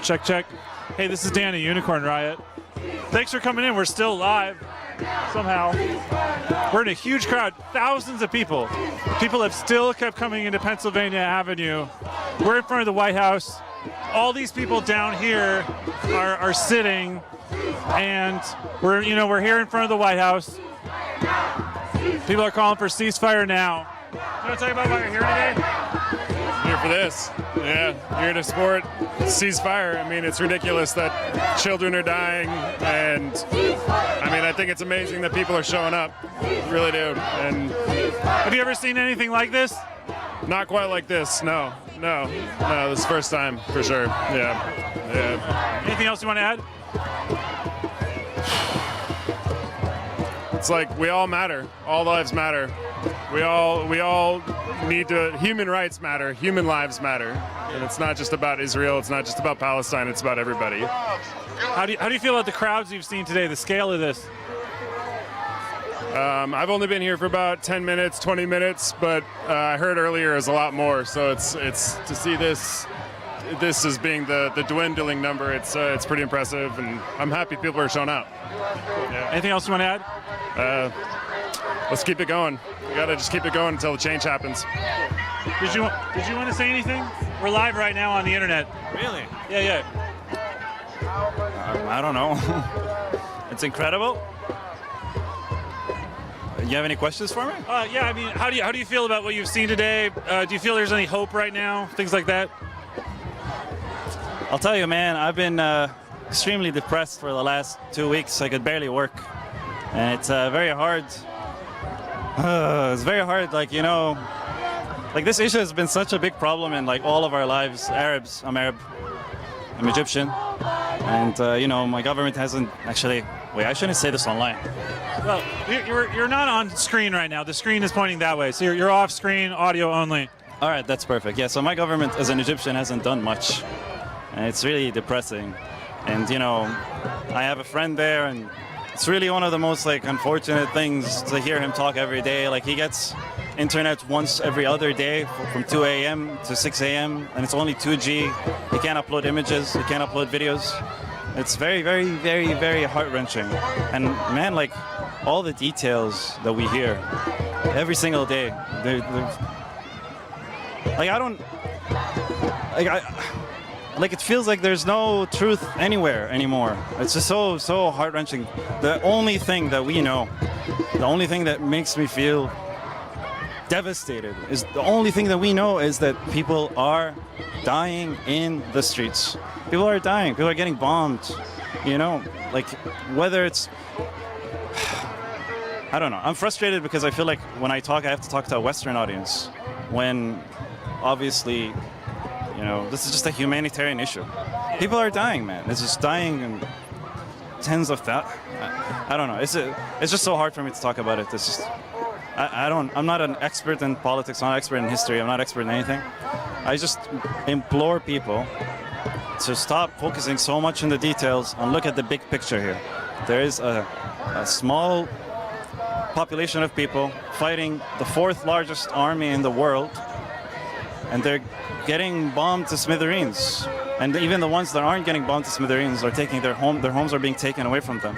Check, check. Hey, this is Dan at Unicorn Riot. Thanks for coming in. We're still live somehow. We're in a huge crowd, thousands of people. People have still kept coming into Pennsylvania Avenue. We're in front of the White House. All these people down here are sitting, and we're here in front of the White House. People are calling for ceasefire now. You want to tell you about why you're here today? Here for this. Yeah, here to support ceasefire. I mean, it's ridiculous that children are dying, and I mean, I think it's amazing that people are showing up. I really do. And have you ever seen anything like this? Not quite like this. No. This is the first time for sure. Yeah. Anything else you want to add? It's like we all matter. All lives matter. We all need to. Human rights matter. Human lives matter. And it's not just about Israel. It's not just about Palestine. It's about everybody. How do you feel about the crowds you've seen today? The scale of this? I've only been here for about 10 minutes, 20 minutes, but I heard earlier is a lot more. So it's to see this as being the dwindling number. It's pretty impressive, and I'm happy people are showing up. Yeah. Anything else you want to add? Let's keep it going. We gotta just keep it going until the change happens. Did you want to say anything? We're live right now on the internet. Really? Yeah. I don't know. It's incredible. You have any questions for me? Yeah. I mean, how do you feel about what you've seen today? Do you feel there's any hope right now? Things like that. I'll tell you, man. I've been extremely depressed for the last 2 weeks. I could barely work, and it's very hard. It's very hard, like this issue has been such a big problem in like all of our lives. Arabs, I'm Arab, I'm Egyptian, and my government hasn't actually. Wait, I shouldn't say this online. Well, you're not on screen right now. The screen is pointing that way, so you're off screen, audio only. All right, that's perfect. Yeah, so my government as an Egyptian hasn't done much, and it's really depressing. And I have a friend there, and it's really one of the most unfortunate things to hear him talk every day. Like, he gets internet once every other day from 2 a.m. to 6 a.m. and it's only 2G. He can't upload images. He can't upload videos. It's very, very, very, very heart-wrenching. And man, all the details that we hear every single day, it feels like there's no truth anywhere anymore. It's just so heart-wrenching. The only thing that we know, the only thing that makes me feel devastated is that people are dying in the streets. People are dying. People are getting bombed. Whether it's... I don't know. I'm frustrated because I feel like when I have to talk to a Western audience, when obviously... this is just a humanitarian issue. People are dying, man. It's just dying in tens of thousands. I don't know. It's just so hard for me to talk about it. It's just I'm not an expert in politics. I'm not an expert in history. I'm not an expert in anything. I just implore people to stop focusing so much on the details and look at the big picture here. There is a small population of people fighting the 4th largest army in the world, and they're getting bombed to smithereens. And even the ones that aren't getting bombed to smithereens are taking their homes are being taken away from them.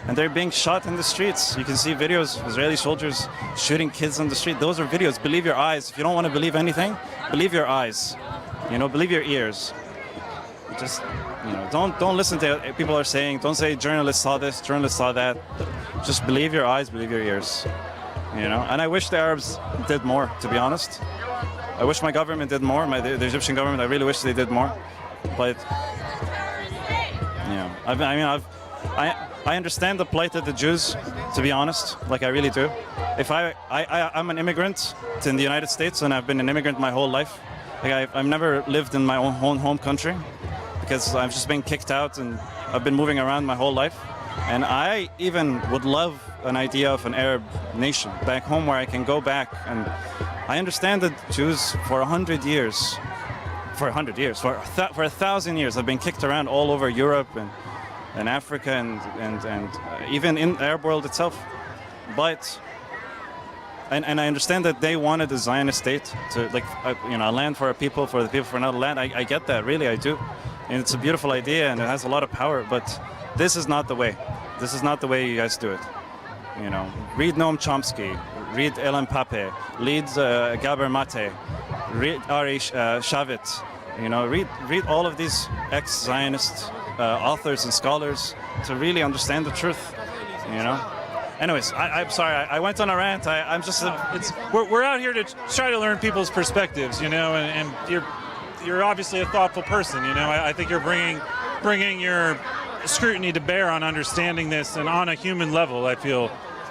And they're being shot in the streets. You can see videos of Israeli soldiers shooting kids on the street. Those are videos. Believe your eyes. If you don't want to believe anything, believe your eyes. Believe your ears. Just, don't listen to what people are saying. Don't say journalists saw this, journalists saw that. Just believe your eyes, believe your ears. And I wish the Arabs did more, to be honest. I wish my government did more, the Egyptian government. I really wish they did more. But, I understand the plight of the Jews, to be honest. I really do. If I'm an immigrant in the United States, and I've been an immigrant my whole life. I've never lived in my own home country because I've just been kicked out, and I've been moving around my whole life. And I even would love an idea of an Arab nation back home where I can go back. And I understand that Jews for 100 years, for 1,000 years, have been kicked around all over Europe and Africa and even in the Arab world itself. But and I understand that they wanted a Zionist state to a land for a people, for the people, for another land. I get that, really, I do. and it's a beautiful idea, and it has a lot of power. But this is not the way. This is not the way you guys do it. You know, read Noam Chomsky, read Ellen Pape, read Gabor Mate, read Ari Shavit. You know, read all of these ex-Zionist authors and scholars to really understand the truth. You know. Anyways, I'm sorry. I went on a rant. I'm just. We're out here to try to learn people's perspectives, you know, and you're obviously a thoughtful person, you know. I think you're bringing your scrutiny to bear on understanding this and on a human level, I feel.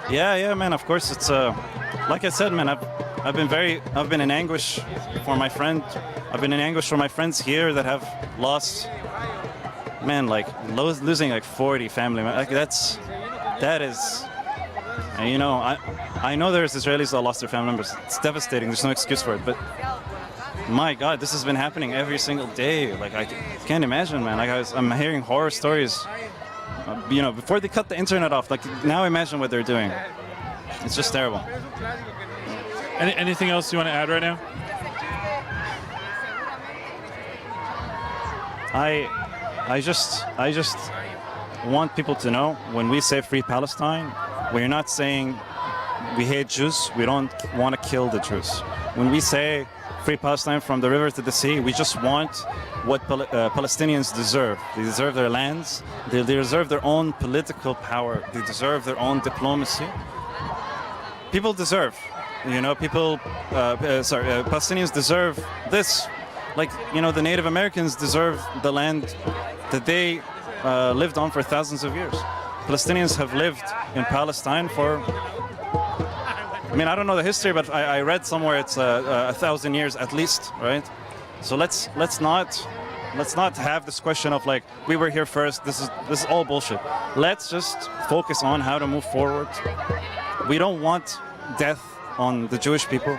Yeah, man. Of course, it's like I said, man. I've been in anguish for my friend. I've been in anguish for my friends here that have lost, man, like losing like 40 family members. Like that is. And, you know, I know there's Israelis that lost their family members. It's devastating. There's no excuse for it. But my God, this has been happening every single day. Like, I can't imagine, man. Like, I'm hearing horror stories. You know, before they cut the internet off. Like, now imagine what they're doing. It's just terrible. Anything else you want to add right now? I just want people to know, when we say free Palestine, we're not saying we hate Jews. We don't want to kill the Jews. When we say free Palestine from the river to the sea, we just want what Palestinians deserve. They deserve their lands. They deserve their own political power. They deserve their own diplomacy. People deserve, you know, Palestinians deserve this. Like, you know, the Native Americans deserve the land that they lived on for thousands of years. Palestinians have lived in Palestine for, I mean, I don't know the history, but I read somewhere it's 1,000 years at least, right? So let's not have this question of like, we were here first. This is all bullshit. Let's just focus on how to move forward. We don't want death on the Jewish people.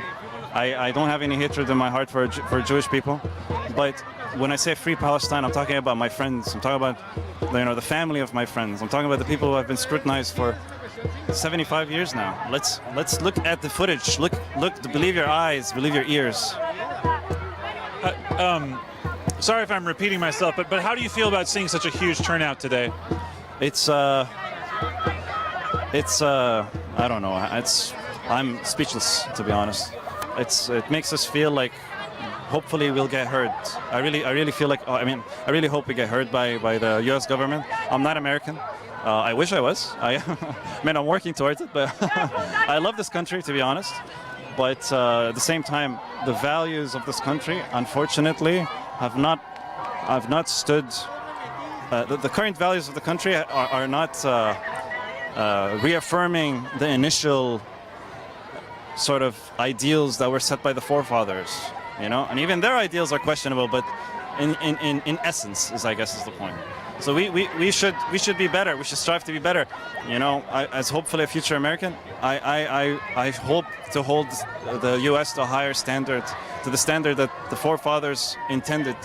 I don't have any hatred in my heart for Jewish people, but when I say free Palestine, I'm talking about my friends. I'm talking about, you know, the family of my friends. I'm talking about the people who have been scrutinized for 75 years now. Let's look at the footage. Look. Believe your eyes. Believe your ears. Sorry if I'm repeating myself, but how do you feel about seeing such a huge turnout today? It's I don't know. I'm speechless, to be honest. It makes us feel like hopefully we'll get heard. I really feel like, I really hope we get heard by the U.S. government. I'm not American. I wish I was. I mean, I'm working towards it, but I love this country, to be honest. But at the same time, the values of this country, unfortunately, have not stood. The current values of the country are not reaffirming the initial sort of ideals that were set by the forefathers, you know, and even their ideals are questionable, but in essence, I guess is the point. So we should be better. We should strive to be better. You know, as hopefully a future American, I hope to hold the U.S. to a higher standard, to the standard that the forefathers intended.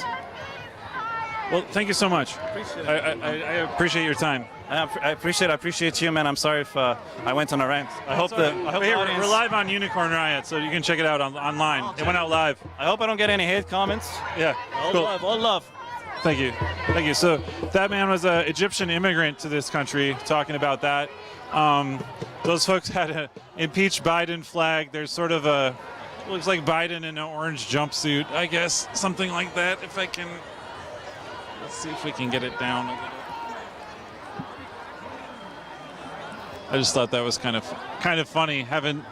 Well, thank you so much. I appreciate your time. I appreciate you, man. I'm sorry if I went on a rant. I hope the audience... We're live on Unicorn Riot, so you can check it out online. It went out live. I hope I don't get any hate comments. Yeah, cool. All love. Thank you. So that man was an Egyptian immigrant to this country, talking about that. Those folks had an impeach Biden flag. There's sort of looks like Biden in an orange jumpsuit, I guess, something like that. If I can, let's see if we can get it down a little. I just thought that was kind of funny. Haven't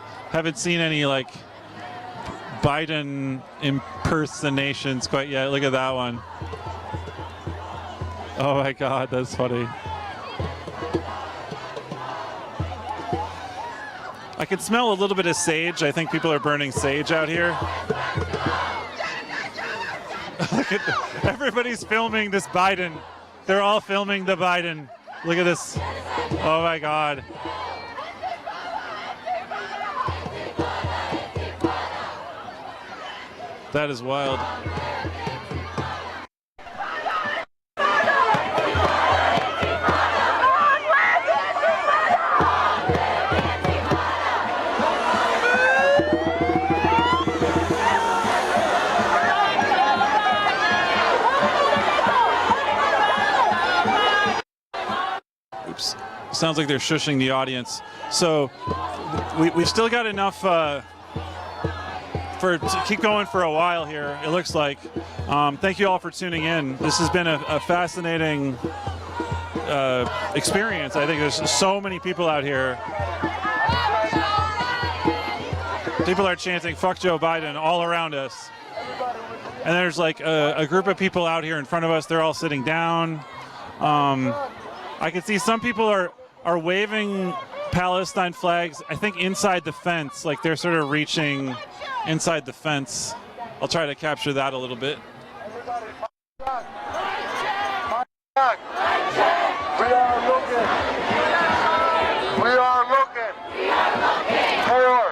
seen any like Biden impersonations quite yet. Look at that one. Oh my God, that's funny. I can smell a little bit of sage. I think people are burning sage out here. Look at everybody's filming this Biden. They're all filming the Biden. Look at this. Oh my God. That is wild. sounds like they're shushing the audience. So we've still got enough to keep going for a while here, it looks like. Thank you all for tuning in. This has been a fascinating experience. I think there's so many people out here. People are chanting "fuck Joe Biden" all around us. And there's like a group of people out here in front of us. They're all sitting down. I can see some people are waving Palestine flags, I think inside the fence, like they're sort of reaching inside the fence. I'll try to capture that a little bit. We are looking for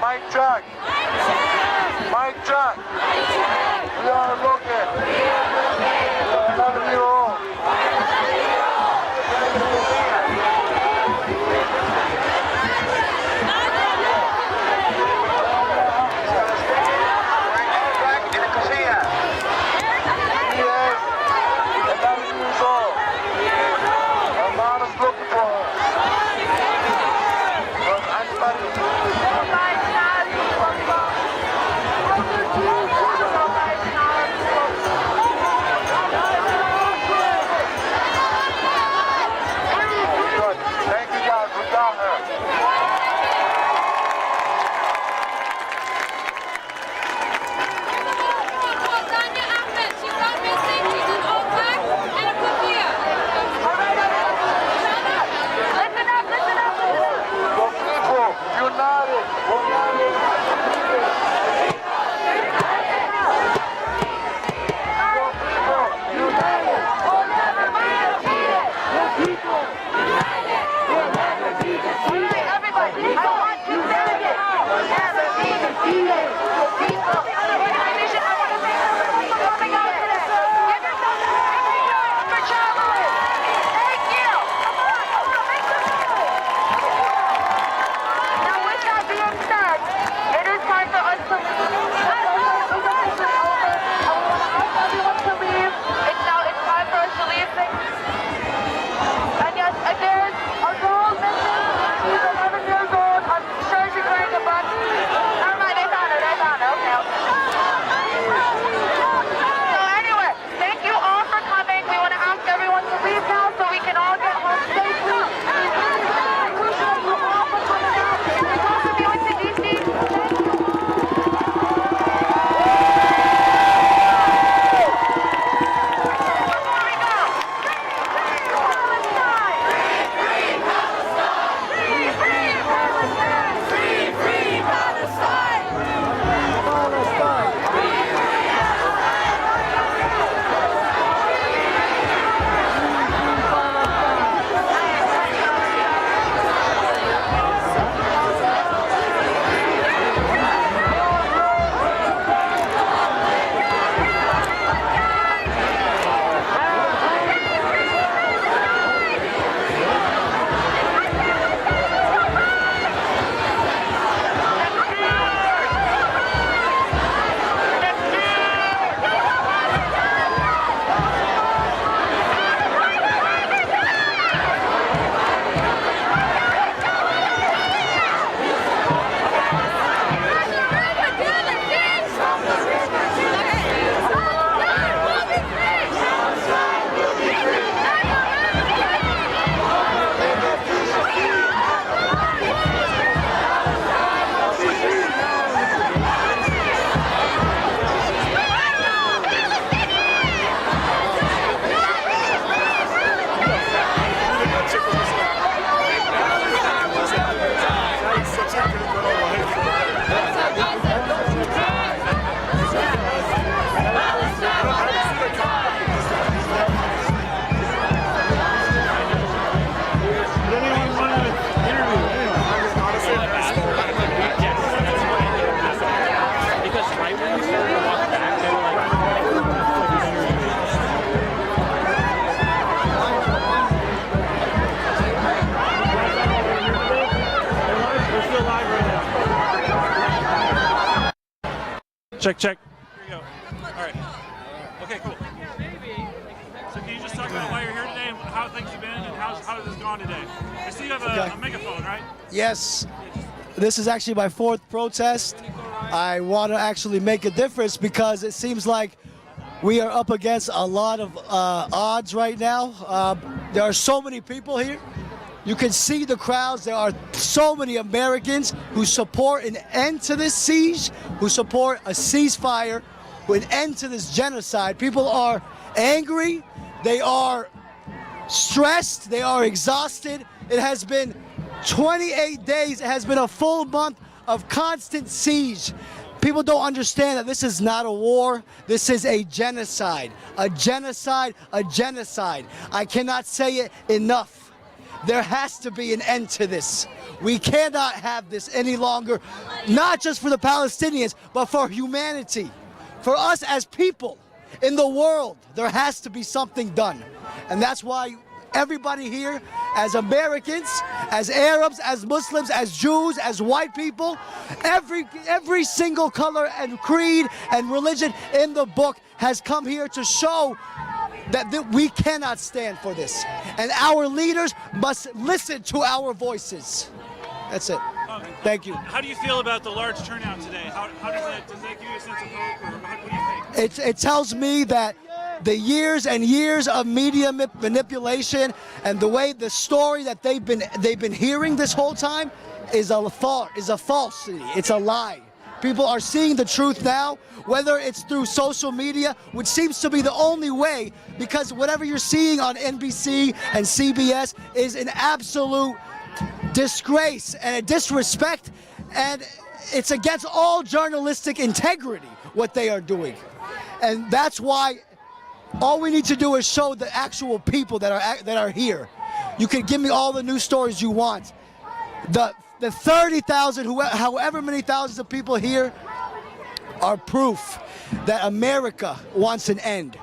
Mic check. Mic check. Check, check. Here you go. All right. Okay, cool. So can you just talk about why you're here today and how things have been and how has this gone today? I see you have a megaphone, right? Yes. This is actually my 4th protest. I want to actually make a difference because it seems like we are up against a lot of odds right now. There are so many people here. You can see the crowds. There are so many Americans who support an end to this siege, who support a ceasefire, an end to this genocide. People are angry. They are stressed. They are exhausted. It has been 28 days. It has been a full month of constant siege. People don't understand that this is not a war. This is a genocide. A genocide, a genocide. I cannot say it enough. There has to be an end to this. We cannot have this any longer, not just for the Palestinians, but for humanity. For us as people in the world, there has to be something done. And that's why everybody here, as Americans, as Arabs, as Muslims, as Jews, as white people, every single color and creed and religion in the book has come here to show that we cannot stand for this. And our leaders must listen to our voices. That's it. Thank you. How do you feel about the large turnout today? How does that give you a sense of hope, or what do you think? It tells me that the years and years of media manipulation and the way the story that they've been hearing this whole time is a falsity. It's a lie. People are seeing the truth now, whether it's through social media, which seems to be the only way, because whatever you're seeing on NBC and CBS is an absolute disgrace and a disrespect, and it's against all journalistic integrity what they are doing. And that's why all we need to do is show the actual people that are here. You can give me all the news stories you want. The 30,000, however many thousands of people here are proof that America wants an end.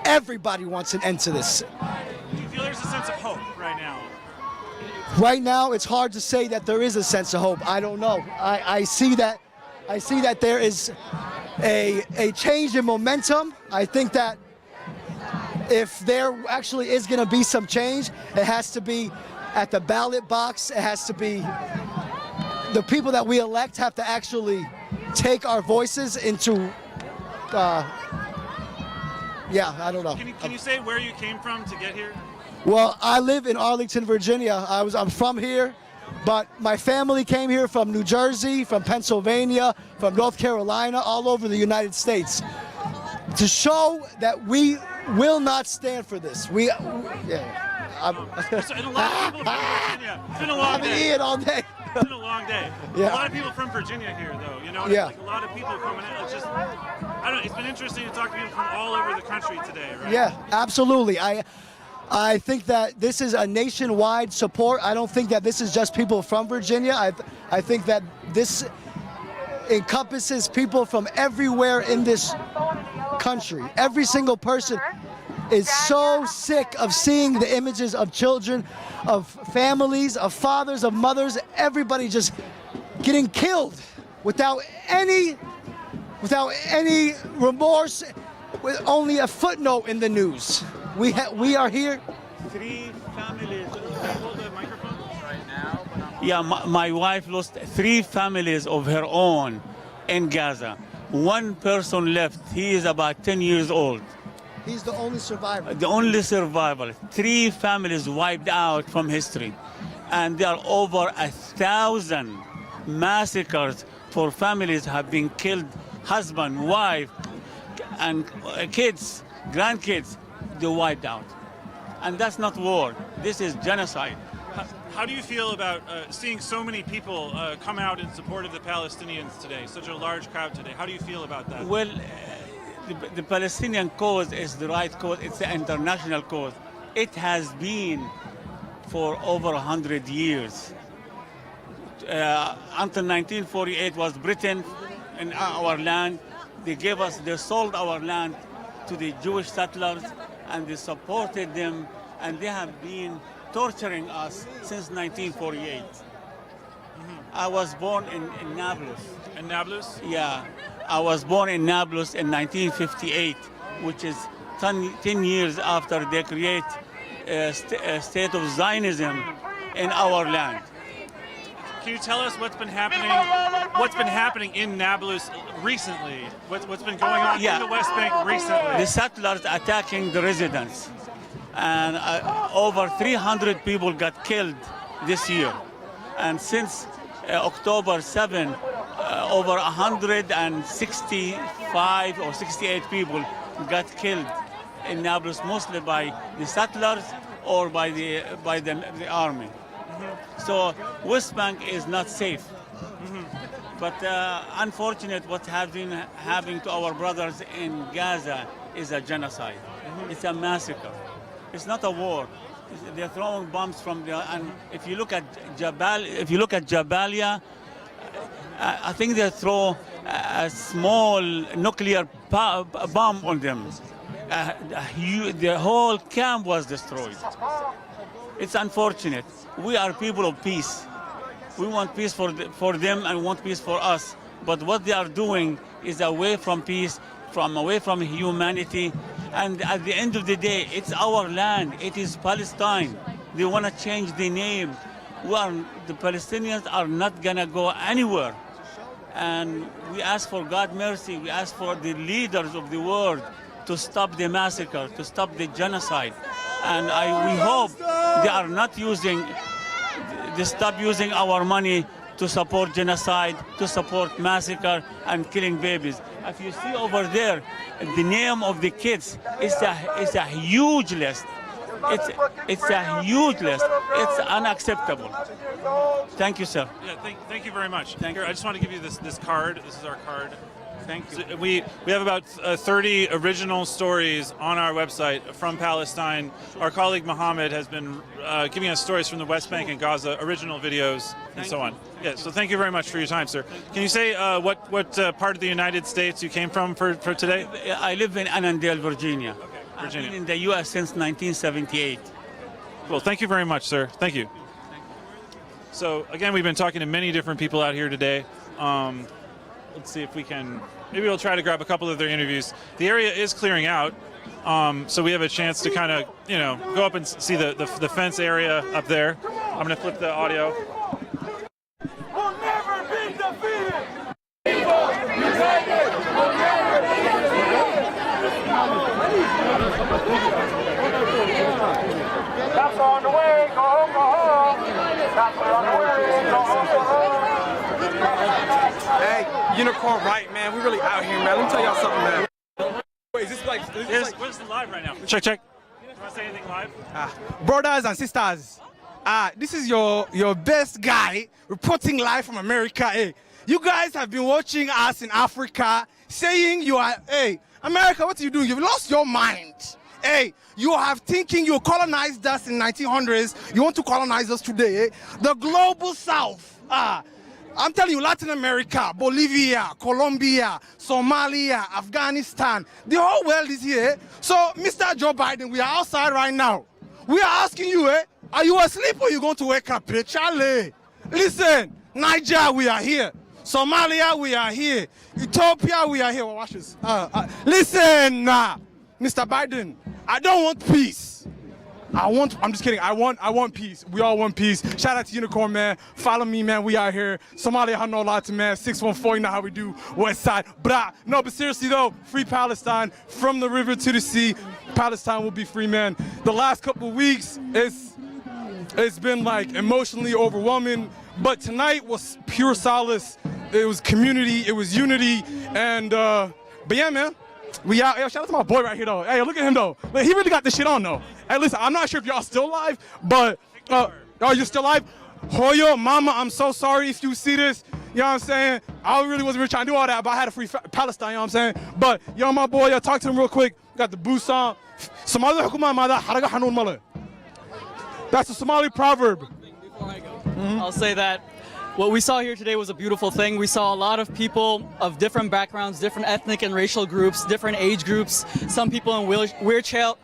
Everybody wants an end to this. Do you feel there's a sense of hope right now? Right now, it's hard to say that there is a sense of hope. I don't know. I see that there is a change in momentum. I think that if there actually is going to be some change, it has to be at the ballot box. It has to be the people that we elect have to actually take our voices into. Yeah, I don't know. Can you say where you came from to get here? Well, I live in Arlington, Virginia. I'm from here, but my family came here from New Jersey, from Pennsylvania, from North Carolina, all over the United States, to show that we will not stand for this. It's been a lot of people from Virginia. It's been a long day. I've been eating all day. It's been a long day. Yeah. A lot of people from Virginia here, though. You know, Yeah. like a lot of people coming in. It's just, I don't know. It's been interesting to talk to people from all over the country today, right? Yeah, absolutely. I think that this is a nationwide support. I don't think that this is just people from Virginia. I think that this encompasses people from everywhere in this country. Every single person is so sick of seeing the images of children, of families, of fathers, of mothers, everybody just getting killed without any remorse, with only a footnote in the news. We are here. 3 families. Hold the microphone. Yeah, my wife lost 3 families of her own in Gaza. 1 person left. He is about 10 years old. He's the only survivor. The only survivor. 3 families wiped out from history. And there are over 1,000 massacres for families have been killed. Husband, wife, and kids, grandkids, they wiped out. And that's not war. This is genocide. How do you feel about seeing so many people come out in support of the Palestinians today? Such a large crowd today. How do you feel about that? Well, the Palestinian cause is the right cause. It's the international cause. It has been for over 100 years. Until 1948 was Britain in our land. They sold our land to the Jewish settlers, and they supported them, and they have been torturing us since 1948. I was born in Nablus. In Nablus? Yeah, I was born in Nablus in 1958, which is 10 years after they create a state of Zionism in our land. Can you tell us what's been happening? What's been happening in Nablus recently? What's been going on in the West Bank recently? The settlers attacking the residents, and over 300 people got killed this year. And since October 7, over 165 or 68 people got killed in Nablus, mostly by the settlers or by the army. So West Bank is not safe. But unfortunate what has been happening to our brothers in Gaza is a genocide. It's a massacre. It's not a war. They're throwing bombs from the. And if you look at Jabalia, I think they throw a small nuclear bomb on them. The whole camp was destroyed. It's unfortunate. We are people of peace. We want peace for them and want peace for us. But what they are doing is away from peace, away from humanity. And at the end of the day, it's our land. It is Palestine. They want to change the name. The Palestinians are not going to go anywhere. And we ask for God's mercy. We ask for the leaders of the world to stop the massacre, to stop the genocide. And we hope they are not they stop using our money to support genocide, to support massacre and killing babies. If you see over there, the name of the kids is a huge list. It's a huge list. It's unacceptable. Thank you, sir. Yeah, thank you very much. Thank you. I just want to give you this card. This is our card. Thank you. So we have about 30 original stories on our website from Palestine. Our colleague Mohammed has been giving us stories from the West Bank and Gaza, original videos, and so on. Yeah, so thank you very much for your time, sir. Can you say what part of the United States you came from for today? I live in Annandale, Virginia. Okay, Virginia. I've been in the U.S. since 1978. Well, thank you very much, sir. Thank you. So again, we've been talking to many different people out here today. Let's see if we can, maybe we'll try to grab a couple of their interviews. The area is clearing out, so we have a chance to kind of, go up and see the fence area up there. I'm going to flip the audio. We'll never be defeated! United! We'll never be defeated! Cops on the way, go home, go home! Cops are on the way, go home, go home! Hey, Unicorn Riot, man, we really out here, man. Let me tell y'all something, man. Wait, is this like... We're just live right now. Check. You want to say anything live? Brothers and sisters, this is your best guy reporting live from America. Hey, you guys have been watching us in Africa, saying hey, America, what are you doing? You've lost your mind. Hey, you have thinking you colonized us in 1900s. You want to colonize us today. The global South. I'm telling you, Latin America, Bolivia, Colombia, Somalia, Afghanistan, the whole world is here. So, Mr. Joe Biden, we are outside right now. We are asking you, are you asleep or are you going to wake up? Charlie, listen, Niger, we are here. Somalia, we are here. Ethiopia, we are here. Well, watch this. Listen, Mr. Biden, I don't want peace. I'm just kidding. I want peace. We all want peace. Shout out to Unicorn, man. Follow me, man. We out here. Somalia, I know a lot to, man. 614, you know how we do. West side. Brah. No, but seriously, though, free Palestine. From the river to the sea, Palestine will be free, man. The last couple of weeks, it's been, like, emotionally overwhelming. But tonight was pure solace. It was community. It was unity. And, but yeah, man. We out. Hey, shout out to my boy right here, though. Hey, look at him, though. Like, he really got this shit on, though. Hey, listen, I'm not sure if y'all still live, but you're still live? Hoyo, mama, I'm so sorry if you see this. You know what I'm saying? I really wasn't really trying to do all that, but I had a free Palestine, you know what I'm saying? But, yo, my boy, talk to him real quick. Got the boost on. That's a Somali proverb. I'll say that What we saw here today was a beautiful thing. We saw a lot of people of different backgrounds, different ethnic and racial groups, different age groups. Some people in wheelchairs,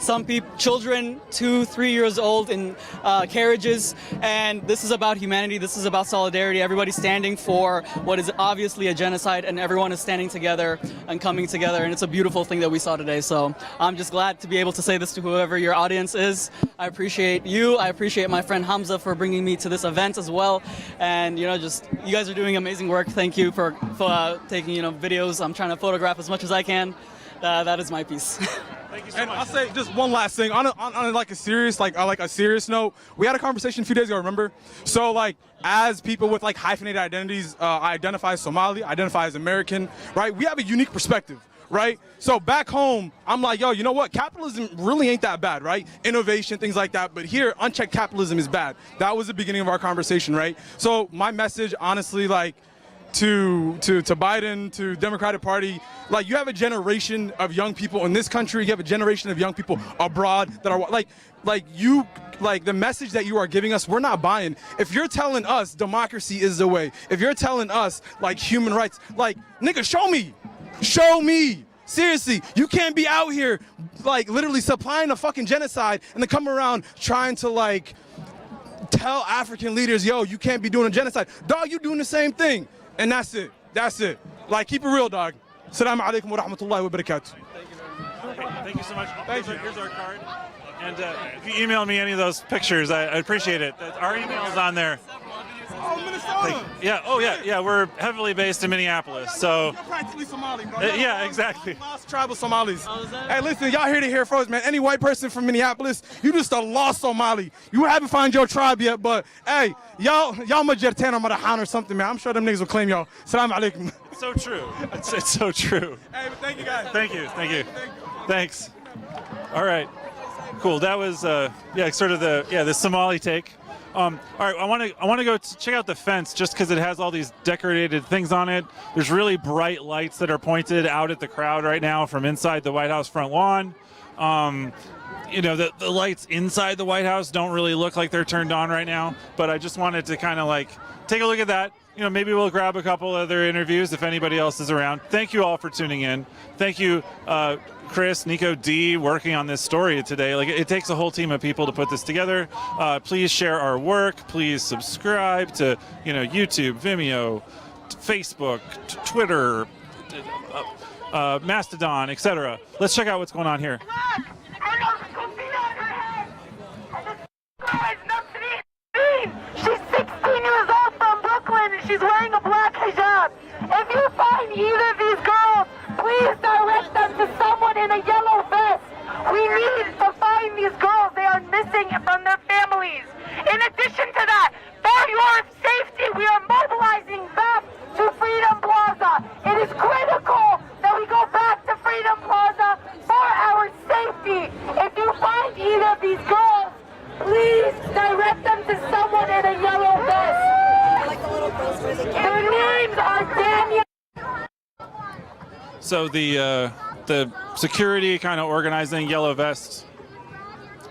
some children 2-3 years old in carriages. And this is about humanity. This is about solidarity. Everybody's standing for what is obviously a genocide, and everyone is standing together and coming together. And it's a beautiful thing that we saw today. So I'm just glad to be able to say this to whoever your audience is. I appreciate you. I appreciate my friend Hamza for bringing me to this event as well, and just you guys are doing amazing work. Thank you for taking videos. I'm trying to photograph as much as I can. That is my piece. Thank you so And much. I'll say just one last thing on a serious note. We had a conversation a few days ago. Remember? So as people with hyphenated identities, I identify as Somali, identify as American, right? We have a unique perspective. Right? So back home, I'm like, yo, you know what? Capitalism really ain't that bad, right? Innovation, things like that. But here, unchecked capitalism is bad. That was the beginning of our conversation, right? So my message, honestly, to Biden, to Democratic Party, you have a generation of young people in this country. You have a generation of young people abroad that are the message that you are giving us, we're not buying. If you're telling us democracy is the way, if you're telling us human rights, nigga, show me. Show me. Seriously, you can't be out here literally supplying a fucking genocide and then come around trying to tell African leaders, yo, you can't be doing a genocide. Dog, you doing the same thing. And that's it. That's it. Keep it real, dog. Assalamu alaikum wa rahmatullahi wa barakatuh. Thank you so much. Thank you. Here's our card. And if you email me any of those pictures, I'd appreciate it. Our email is on there. Oh, Minnesota. Yeah. We're heavily based in Minneapolis, so. You're practically Somali, bro. Yeah, exactly. Lost tribal Somalis. Oh, is that? Hey, listen, y'all heard it here first, man. Any white person from Minneapolis, you just a lost Somali. You haven't found your tribe yet, but hey, y'all Majertan or Marahan or something, man. I'm sure them niggas will claim y'all. Assalamu alaikum. So true. It's so true. Hey, thank you guys. Thank you. Thanks. All right. Cool. That was sort of the Somali take. All right, I want to go check out the fence just because it has all these decorated things on it. There's really bright lights that are pointed out at the crowd right now from inside the White House front lawn. The lights inside the White House don't really look like they're turned on right now, but I just wanted to kind of take a look at that. Maybe we'll grab a couple other interviews if anybody else is around. Thank you all for tuning in. Thank you, Chris, Nico, D, working on this story today. It takes a whole team of people to put this together. Please share our work. Please subscribe to, YouTube, Vimeo, Facebook, Twitter, Mastodon, etc. Let's check out what's going on here. She's 16 years old from Brooklyn and she's wearing a black hijab. If you find either of these girls, please direct them to someone in a yellow vest. We need to find these girls. They are missing from their families. In addition to that, for your safety, we are mobilizing back to Freedom Plaza. It is critical that we go back to Freedom Plaza for our safety. If you find either of these girls, please direct them to someone in a yellow vest. Their names are Daniel. So the security kind of organizing yellow vests.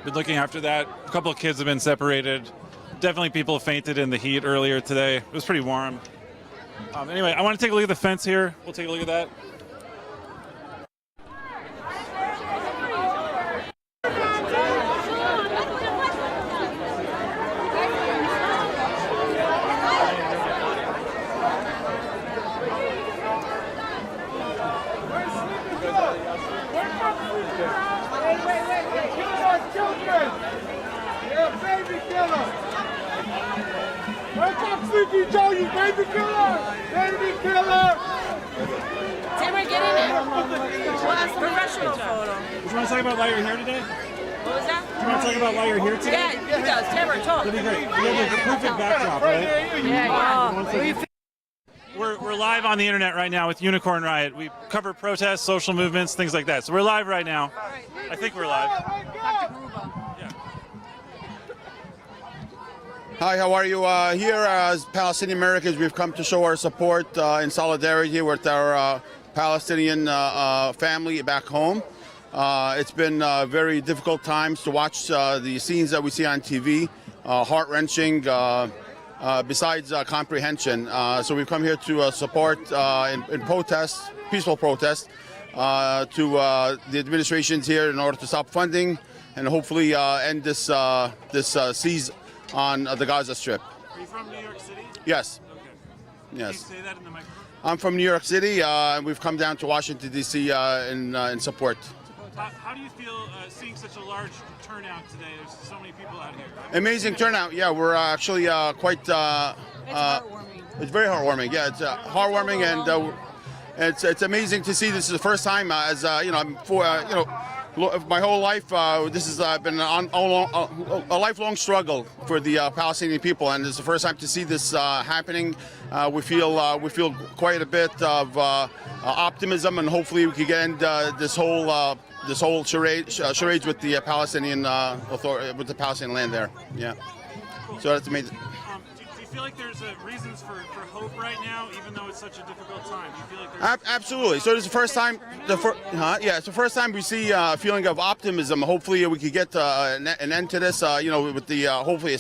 Been looking after that. A couple of kids have been separated. Definitely people fainted in the heat earlier today. It was pretty warm. Anyway, I want to take a look at the fence here. We'll take a look at that. Sleepy Joe, you baby killer! Baby killer! Tamara, get in it. Professional photo. Do you want to talk about why you're here today? What was that? Do you want to talk about why you're here today? Yeah, he does. Tamara, talk. That'd be great. You have the perfect backdrop, right? Yeah. We're live on the internet right now with Unicorn Riot. We cover protests, social movements, things like that. So we're live right now. I think we're live. Hi, how are you? Here as Palestinian Americans, we've come to show our support and solidarity with our Palestinian family back home. It's been very difficult times to watch the scenes that we see on TV, heart-wrenching. besides comprehension. So we've come here to support in protest, peaceful protest, to the administrations here in order to stop funding and hopefully end this siege on the Gaza Strip. Are you from New York City? Yes. Okay. Yes. Can you say that in the microphone? I'm from New York City, and we've come down to Washington, D.C. In support. How do you feel seeing such a large turnout today? There's so many people out here. Amazing turnout. Yeah, we're actually quite. It's heartwarming. It's very heartwarming. Yeah, it's heartwarming, and it's amazing to see. This is the first time, as I'm for my whole life. This has been a lifelong struggle for the Palestinian people, and it's the first time to see this happening. We feel quite a bit of optimism, and hopefully we can end this whole charades with the Palestinian authority, with the Palestinian land there. Yeah. So that's amazing. Do you feel like there's reasons for hope right now, even though it's such a difficult time? Do you feel like there's Absolutely. So this is the first time. It's the first time we see a feeling of optimism. Hopefully we could get an end to this. With the hopefully a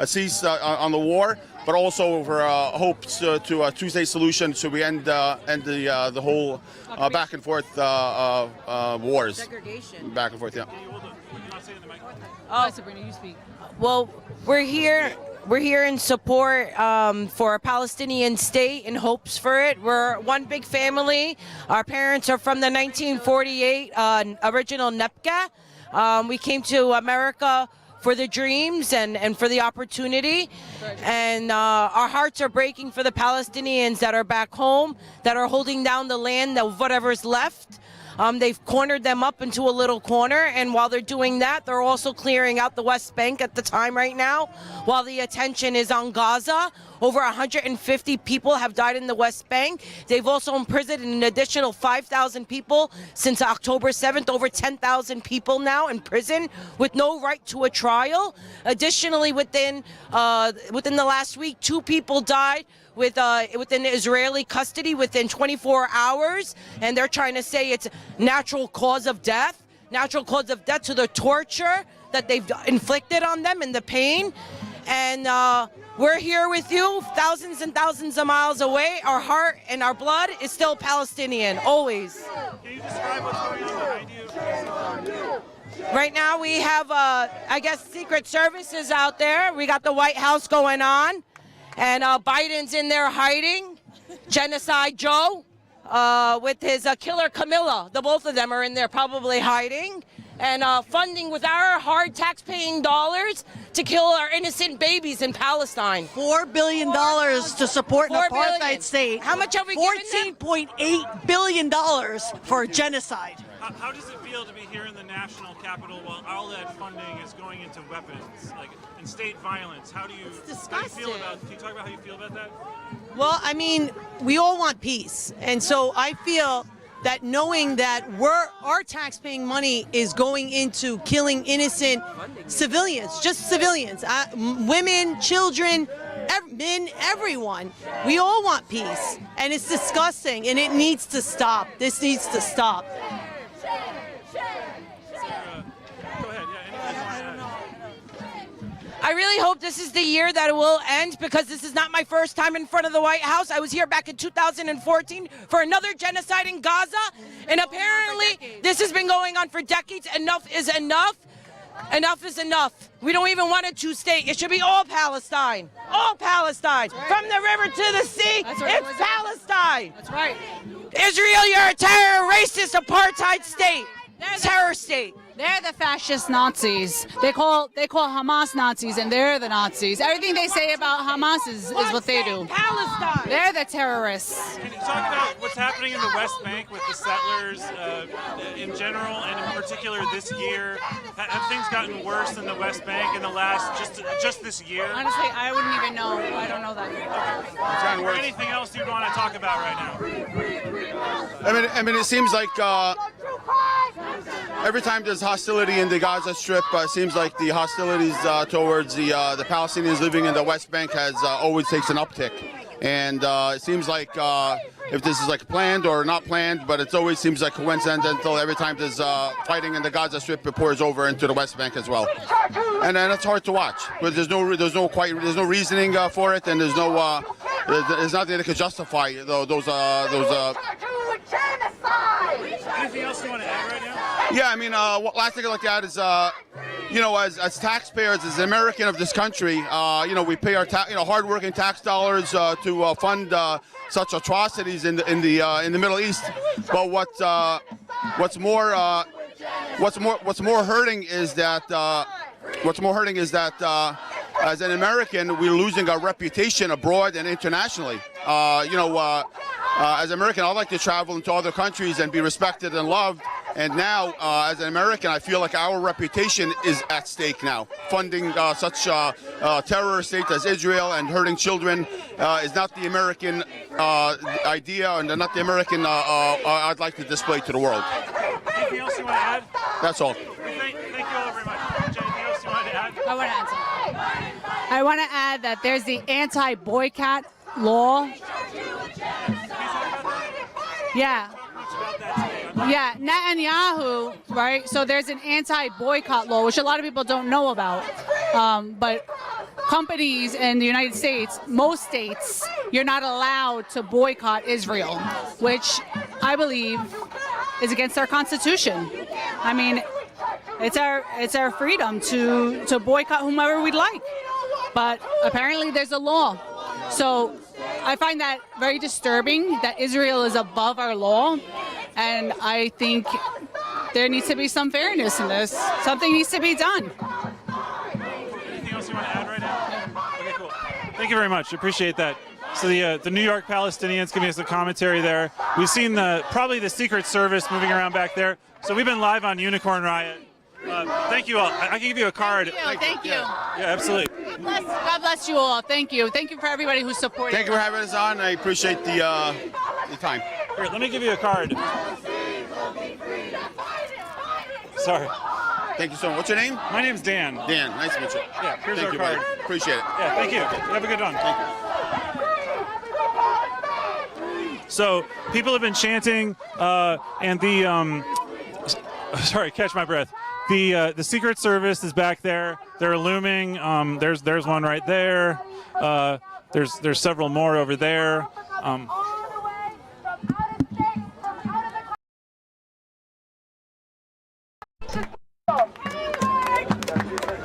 cease on the war, but also for hopes to a two-state solution, so we end the whole back and forth wars. Segregation. Back and forth, yeah. Oh, Sabrina, you speak. Well, we're here in support for a Palestinian state and hopes for it. We're one big family. Our parents are from the 1948 original NEPCA. We came to America for the dreams and for the opportunity. And our hearts are breaking for the Palestinians that are back home, that are holding down the land, of whatever's left. They've cornered them up into a little corner, and while they're doing that, they're also clearing out the West Bank at the time right now, while the attention is on Gaza. Over 150 people have died in the West Bank. They've also imprisoned an additional 5,000 people since October 7th, over 10,000 people now in prison with no right to a trial. Additionally, within the last week, 2 people died within Israeli custody within 24 hours, and they're trying to say it's natural cause of death to the torture that they've inflicted on them and the pain. And we're here with you, thousands and thousands of miles away. Our heart and our blood is still Palestinian, always. Can you describe what's going on behind you? Right now we have, I guess, Secret Services out there. We got the White House going on. And Biden's in there hiding. Genocide Joe with his killer Camilla. The both of them are in there probably hiding. And funding with our hard tax-paying dollars to kill our innocent babies in Palestine. $4 billion to support an apartheid state. How much have we given them? $14.8 billion for genocide. How does it feel to be here in the national capital while all that funding is going into weapons, like in state violence? How do you feel about? Can you talk about how you feel about that? Well, I mean, we all want peace, and so I feel that knowing that our tax-paying money is going into killing innocent civilians, just civilians, women, children, men, everyone. We all want peace, and it's disgusting, and it needs to stop. This needs to stop. I really hope this is the year that it will end, because this is not my first time in front of the White House. I was here back in 2014 for another genocide in Gaza, and apparently this has been going on for decades. Enough is enough. Enough is enough. We don't even want a two-state. It should be all Palestine. All Palestine. From the river to the sea, it's Palestine. That's right. Israel, you're a terror, racist, apartheid state. Terror state. They're the fascist Nazis. They call Hamas Nazis, and they're the Nazis. Everything they say about Hamas is what they do. Palestine. They're the terrorists. Can you talk about what's happening in the West Bank with the settlers in general, and in particular this year? Have things gotten worse in the West Bank in the last just this year? Honestly, I wouldn't even know. I don't know that. Or anything else you'd want to talk about right now? I mean, it seems like every time there's hostility in the Gaza Strip, seems like the hostilities towards the Palestinians living in the West Bank has always takes an uptick. And it seems like if this is like planned or not planned, but it always seems like coincidental every time there's fighting in the Gaza Strip. It pours over into the West Bank as well, and then it's hard to watch. But there's no reasoning for it, and there's nothing that could justify those. Anything else you want to add right now? Yeah, I mean, last thing I'd like to add is, as taxpayers, as an American of this country, we pay our hardworking tax dollars to fund such atrocities in the Middle East. But what's more hurting is that as an American, we're losing our reputation abroad and internationally. As an American, I'd like to travel into other countries and be respected and loved. And now, as an American, I feel like our reputation is at stake now. Funding such terror state as Israel and hurting children is not the American idea, and not the American I'd like to display to the world. Anything else you want to add? That's all. Thank you all very much. Anything else you want to add? I want to add that there's the anti-boycott law. Yeah. Yeah, Netanyahu, right? So there's an anti-boycott law, which a lot of people don't know about. But companies in the United States, most states, you're not allowed to boycott Israel, which I believe is against our Constitution. I mean, it's our freedom to boycott whomever we'd like. But apparently there's a law. So I find that very disturbing that Israel is above our law. And I think there needs to be some fairness in this. Something needs to be done. Anything else you want to add right now? Okay, cool. Thank you very much. Appreciate that. So the New York Palestinians giving us the commentary there. We've seen probably the Secret Service moving around back there. So we've been live on Unicorn Riot. Thank you all. I can give you a card. Thank you. Yeah, absolutely. God bless you all. Thank you. Thank you for everybody who's supporting. Thank you for having us on. I appreciate the time. Here, let me give you a card. Sorry. Thank you so much. What's your name? My name's Dan. Dan, nice to meet you. Yeah, here's Thank our you, card. buddy. Appreciate it. Yeah, thank you. Have a good one. Thank you. So people have been chanting, and the sorry, catch my breath. The Secret Service is back there. They're illuming. There's one right there. There's several more over there.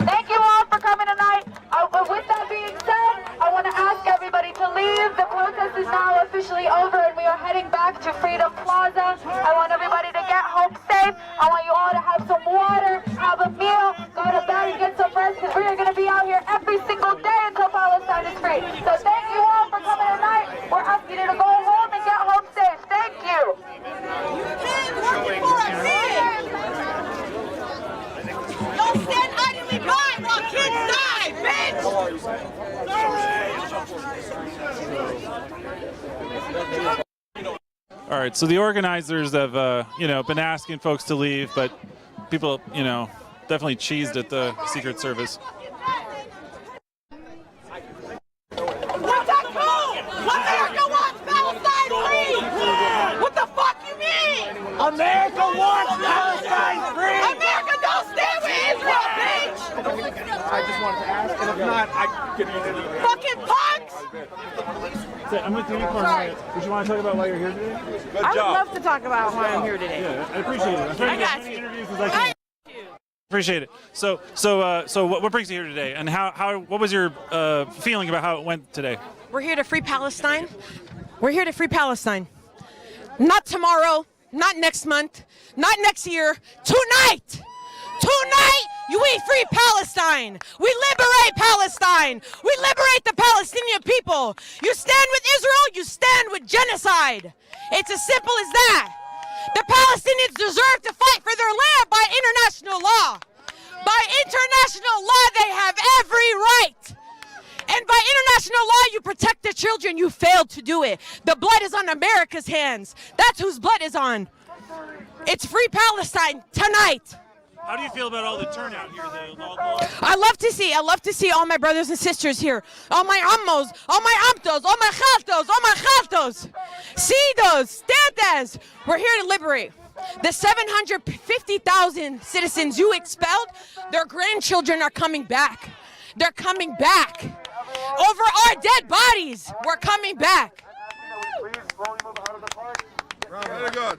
Thank you all for coming tonight. With that being said, I want to ask everybody to leave. The protest is now officially over and we are heading back to Freedom Plaza. I want everybody to get home safe. I want you all to have some water, have a meal, go to bed and get some rest because we are going to be out here every single day until Palestine is free. So thank you all for coming tonight. We're asking you to go home and get home safe. Thank you. Don't stand idly by while kids die, bitch! All right, so the organizers have, been asking folks to leave, but people, definitely cheesed at the Secret Service. What's that called? America wants Palestine free! What the fuck you mean? America wants Palestine free! America don't stand with Israel, bitch! I just wanted to ask, and if not, I could use it. Fucking punks! I'm with Unicorn Riot. Would you want to talk about why you're here today? I would love to talk about why I'm here today. Yeah, I appreciate it. I'm trying to get as many interviews as I can. Appreciate it. So what brings you here today, and what was your feeling about how it went today? We're here to free Palestine. We're here to free Palestine. Not tomorrow, not next month, not next year, tonight! Tonight, we free Palestine. We liberate Palestine. We liberate the Palestinian people. You stand with Israel, you stand with genocide. It's as simple as that. The Palestinians deserve to fight for their land by international law. By international law, they have every right. And by international law, you protect the children. You failed to do it. The blood is on America's hands. That's whose blood is on. It's free Palestine tonight. How do you feel about all the turnout here? I love to see all my brothers and sisters here. All my ammos, all my amtos, all my jaltos, all my jaltos. Cidos, tetas. We're here to liberate. The 750,000 citizens you expelled, their grandchildren are coming back. They're coming back. Over our dead bodies, we're coming back. Very good.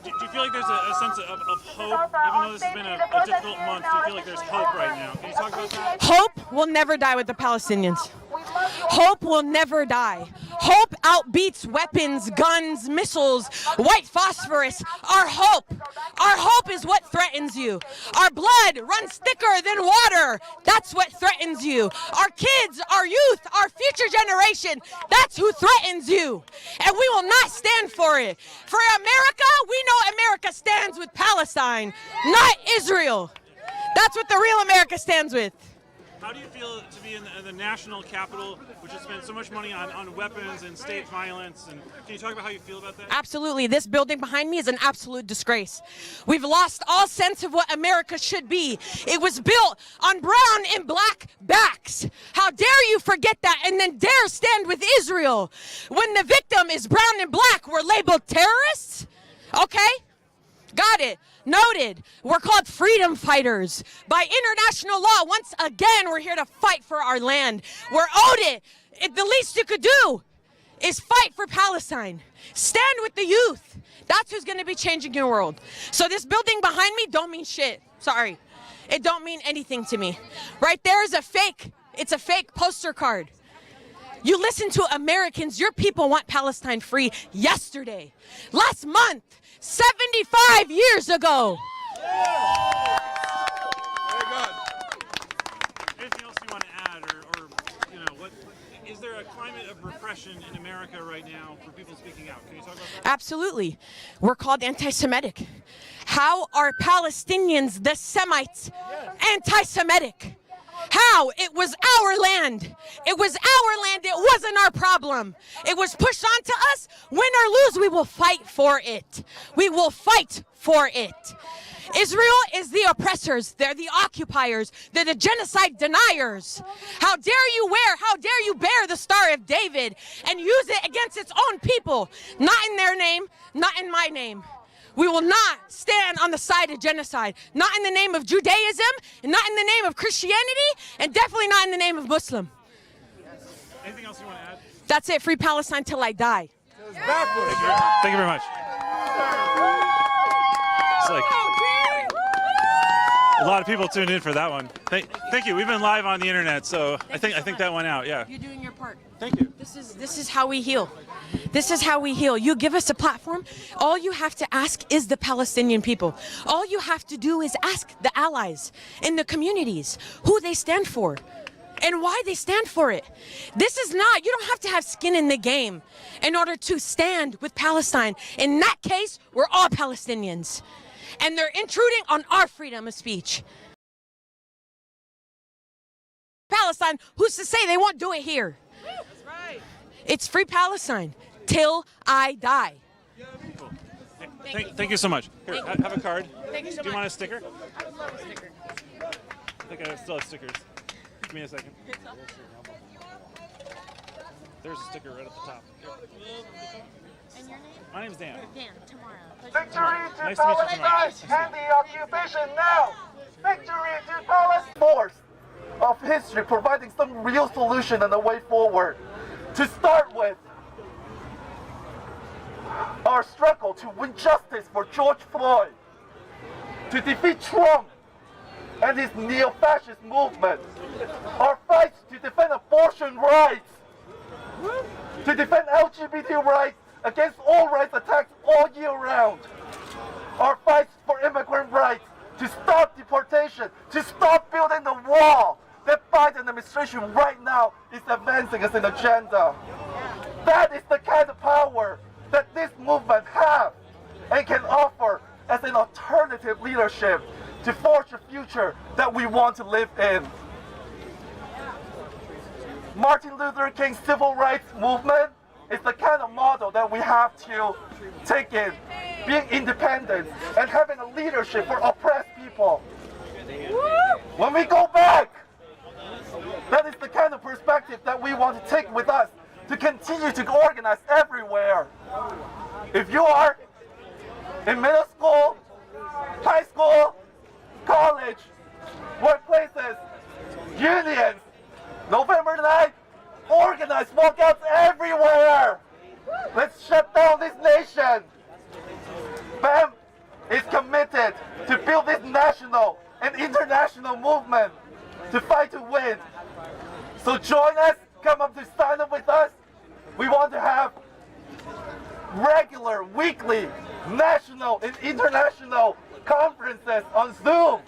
Do you feel like there's a sense of hope, even though this has been a difficult month? Do you feel like there's hope right now? Can you talk about that? Hope will never die with the Palestinians. Hope will never die. Hope outbeats weapons, guns, missiles, white phosphorus. Our hope is what threatens you. Our blood runs thicker than water. That's what threatens you. Our kids, our youth, our future generation, that's who threatens you. And we will not stand for it. For America, we know America stands with Palestine, not Israel. That's what the real America stands with. How do you feel to be in the national capital, which has spent so much money on weapons and state violence? And can you talk about how you feel about that? Absolutely. This building behind me is an absolute disgrace. We've lost all sense of what America should be. It was built on brown and black backs. How dare you forget that and then dare stand with Israel? When the victim is brown and black, we're labeled terrorists? Okay? Got it. Noted. We're called freedom fighters. By international law, once again, we're here to fight for our land. We're owed it. The least you could do is fight for Palestine. Stand with the youth. That's who's going to be changing your world. So this building behind me don't mean shit. Sorry. It don't mean anything to me. Right there is a fake. It's a fake poster card. You listen to Americans. Your people want Palestine free yesterday. Last month. 75 years ago. Anything else you want to add, or you know, what is there a climate of repression in America right now for people speaking out? Can you talk about that? Absolutely. We're called anti-Semitic. How are Palestinians, the Semites, anti-Semitic? How? It was our land. It was our land. It wasn't our problem. It was pushed onto us. Win or lose, we will fight for it. We will fight for it. Israel is the oppressors. They're the occupiers. They're the genocide deniers. How dare you bear the Star of David and use it against its own people? Not in their name, not in my name. We will not stand on the side of genocide, not in the name of Judaism, and not in the name of Christianity, and definitely not in the name of Muslim. Anything else you want to add? That's it. Free Palestine till I die. Thank you very much. It's like a lot of people tuned in for that one. Thank you. We've been live on the internet, so I think that went out. Yeah. You're doing your part. Thank you. This is how we heal. This is how we heal. You give us a platform. All you have to ask is the Palestinian people. All you have to do is ask the allies in the communities who they stand for and why they stand for it. This is not, you don't have to have skin in the game in order to stand with Palestine. In that case, we're all Palestinians. And they're intruding on our freedom of speech. Palestine, who's to say they won't do it here? That's right. It's free Palestine till I die. Cool. Thank you so much. Here, have a card. Thank you so much. Do you want a sticker? I would love a sticker. I think I still have stickers. Give me a second. There's a sticker right at the top. And your name? My name's Dan. Dan, tomorrow. Victory to Nice to meet you Palestine tonight. and the occupation now. Victory to Palestine. Force of history providing some real solution and a way forward. To start with, our struggle to win justice for George Floyd, to defeat Trump and his neo-fascist movement, our fights to defend abortion rights, to defend LGBT rights against all rights attacks all year round, our fights for immigrant rights, to stop deportation, to stop building the wall that Biden administration right now is advancing as an agenda. That is the kind of power that this movement has and can offer as an alternative leadership to forge a future that we want to live in. Martin Luther King's civil rights movement is the kind of model that we have to take in. being independent and having a leadership for oppressed people. When we go back, that is the kind of perspective that we want to take with us to continue to organize everywhere. If you are in middle school, high school, college, workplaces, unions, November 9th, organize walkouts everywhere. Let's shut down this nation. BAM is committed to build this national and international movement to fight to win. So join us, come up to sign up with us. We want to have regular, weekly, national and international conferences on Zoom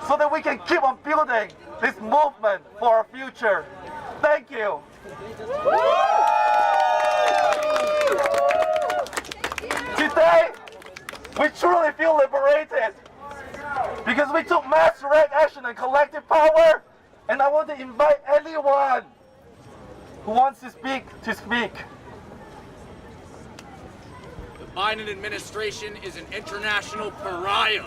so that we can keep on building this movement for our future. Thank you. Today, we truly feel liberated because we took mass direct action and collective power, and I want to invite anyone who wants to speak to speak. The Biden administration is an international pariah.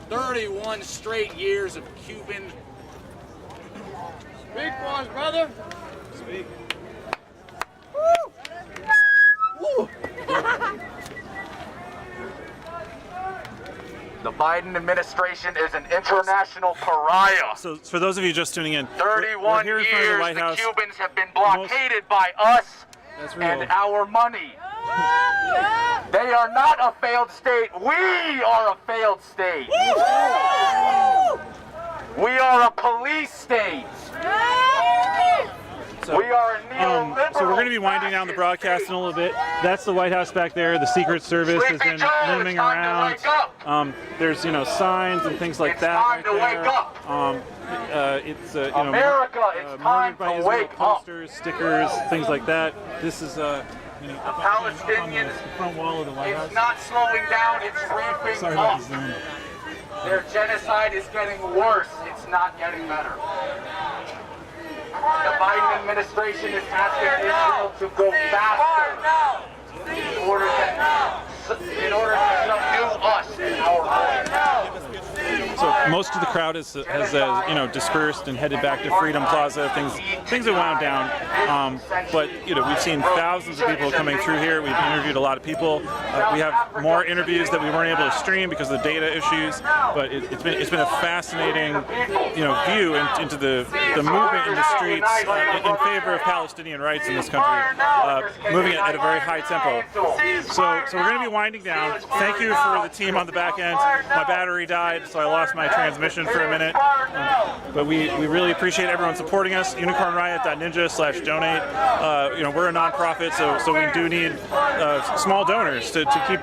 31 straight years of Cuban. Speak for us, brother. Speak. Woo! Woo! The Biden administration is an international pariah. So for those of you just tuning in, 31 we're here in front of the years White House. the Cubans have been blockaded by us and our money. They are not a failed state. We are a failed state. We are a police state. We are a neoliberal. So we're going to be winding down the broadcast in a little bit. That's the White House back there. The Secret Service has been looming around. There's signs and things like that right there. It's America, it's time to wake up. Posters, stickers, things like that. This is the Palestinians, the front wall of the White House. It's not slowing down, it's ramping up. Their genocide is getting worse, it's not getting better. The Biden administration is asking Israel to go faster in order to subdue us in our home. So most of the crowd has dispersed and headed back to Freedom Plaza. Things have wound down, but we've seen thousands of people coming through here. We've interviewed a lot of people. We have more interviews that we weren't able to stream because of the data issues. But it's been a fascinating view into the movement in the streets in favor of Palestinian rights in this country, moving at a very high tempo. So we're going to be winding down. Thank you for the team on the back end. My battery died, so I lost my transmission for a minute. But we really appreciate everyone supporting us. UnicornRiot.ninja/donate. We're a nonprofit, so we do need small donors to keep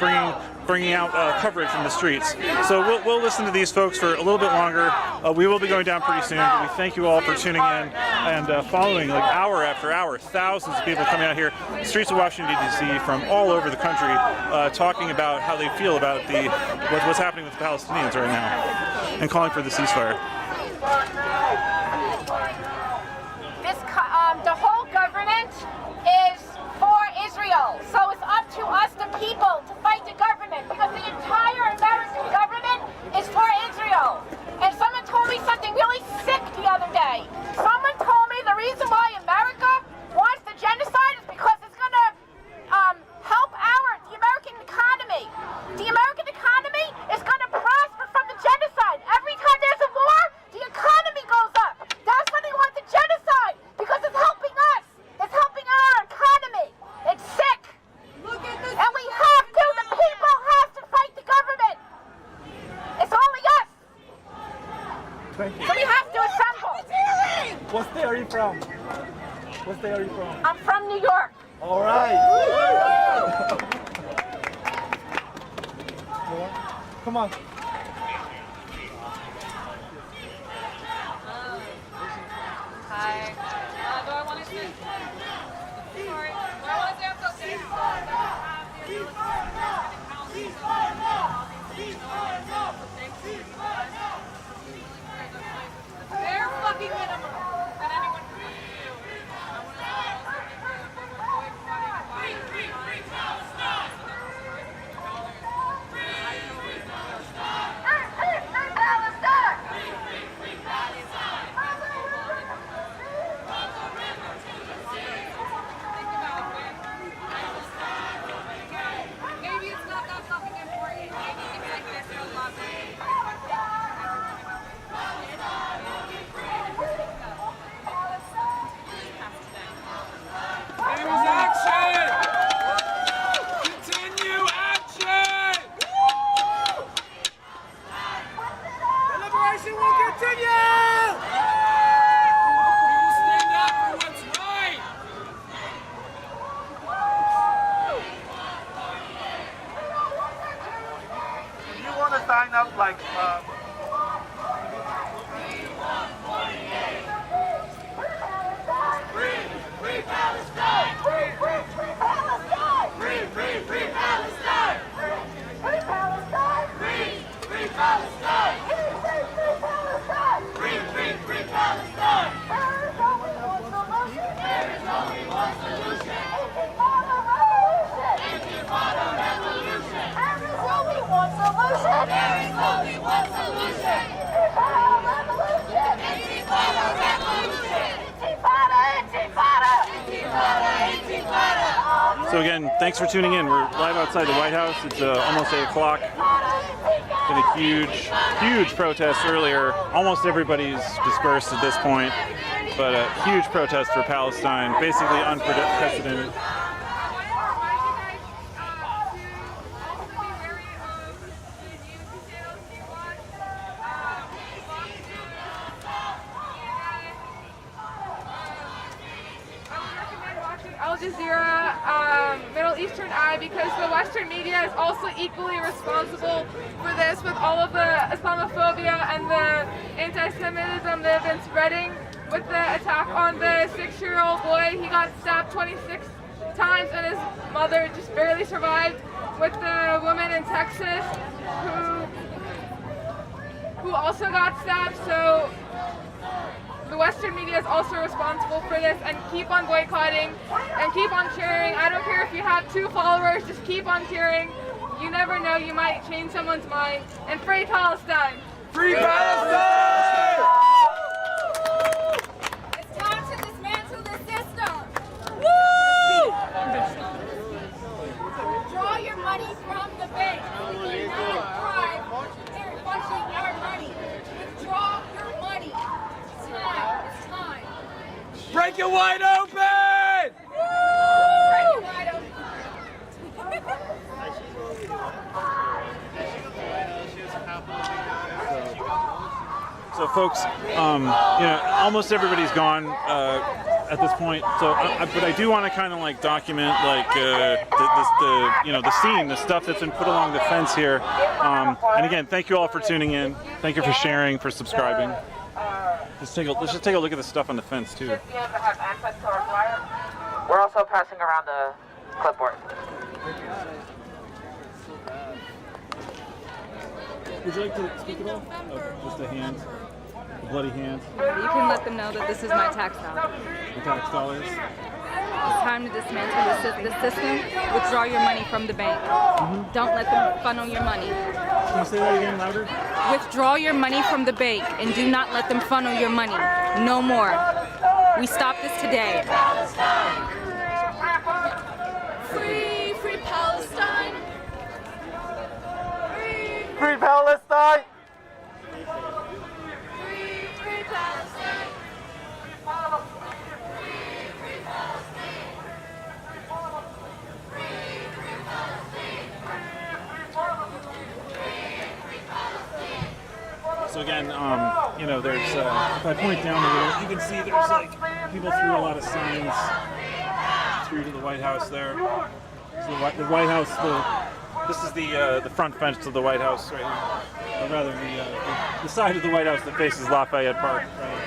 bringing out coverage from the streets. So we'll listen to these folks for a little bit longer. We will be going down pretty soon, but we thank you all for tuning in and following hour after hour. Thousands of people coming out here, the streets of Washington, D.C. from all over the country, talking about how they feel about what's happening with the Palestinians right now and calling for the ceasefire. The whole government is for Israel, so it's up to us, the people, to fight the government, because the entire American government is for Israel. And someone told me something really sick the other day. Someone told me the reason why America wants the genocide is because it's going to help the American economy. The American economy is going to prosper from the genocide. Every time there's a war, the economy goes up. That's why they want the genocide, because it's helping us. It's helping our economy. It's sick. And we have to, the people have to fight the government. It's only us. So we have to assemble. What state are you from? What state are you from? I'm from New York. All right. Come on. Hi. Do I want to speak? Sorry. Do I want to say I'm so safe? Bare fucking minimum that anyone can do. I want to continue! We will stand up for what's right! If you want to sign up like Free Palestine! Free Palestine! Free Palestine! Free Palestine! Free Palestine! Free Palestine! There is only one solution! There is only one solution! Intifada revolution! There is only one solution! There is only one solution! Intifada revolution! Intifada revolution! Intifada! Intifada! Intifada! Intifada! So again, thanks for tuning in. We're live outside the White House. It's almost 8 o'clock. It's been a huge protest earlier. Almost everybody's dispersed at this point, but a huge protest for Palestine, basically unprecedented. Al Jazeera, Middle Eastern Eye, because the Western media is also equally responsible for this, with all of the Islamophobia and the anti-Semitism that have been spreading. With the attack on the 6-year-old boy, he got stabbed 26 times and his mother just barely survived. With the woman in Texas who also got stabbed. So the Western media is also responsible for this, and keep on boycotting and keep on cheering. I don't care if you have 2 followers, just keep on cheering. You never know, you might change someone's mind. And free Palestine! Free Palestine! It's time to dismantle the system. Woo! Draw your money from the bank. We cannot bribe their funding our money. Withdraw your money. It's time. Break it wide open! Break it wide open. So folks, almost everybody's gone at this point. So, but I do want to kind of like document like the scene, the stuff that's been put along the fence here. And again, thank you all for tuning in. Thank you for sharing, for subscribing. Let's just take a look at the stuff on the fence too. We're also passing around the clipboard. Would you like to speak at all? Just a hand, a bloody hand. You can let them know that this is my tax dollar. The tax dollars. It's time to dismantle the system. Withdraw your money from the bank. Don't let them funnel your money. Can you say that again louder? Withdraw your money from the bank and do not let them funnel your money. No more. We stop this today. Free Palestine! Free Palestine! Free Palestine! So again, there's if I point down a little, you can see there's like people threw a lot of signs through to the White House there. So the White House, this is the front fence to the White House right here, or rather the side of the White House that faces Lafayette Park. Right?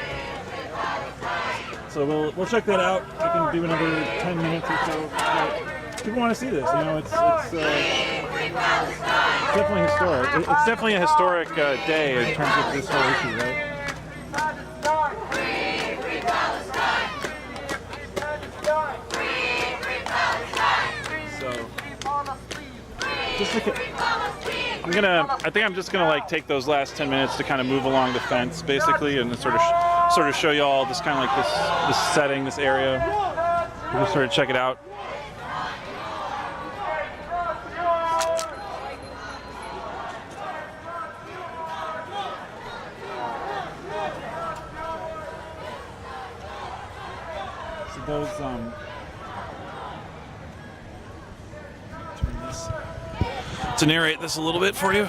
So we'll check that out. I can do another 10 minutes or so. But people want to see this. It's definitely historic. It's definitely a historic day in terms of this whole issue, right? I think I'm just gonna like take those last 10 minutes to kind of move along the fence, basically, and sort of show you all this kind of like this setting, this area. You can sort of check it out. So those turn this to narrate this a little bit for you.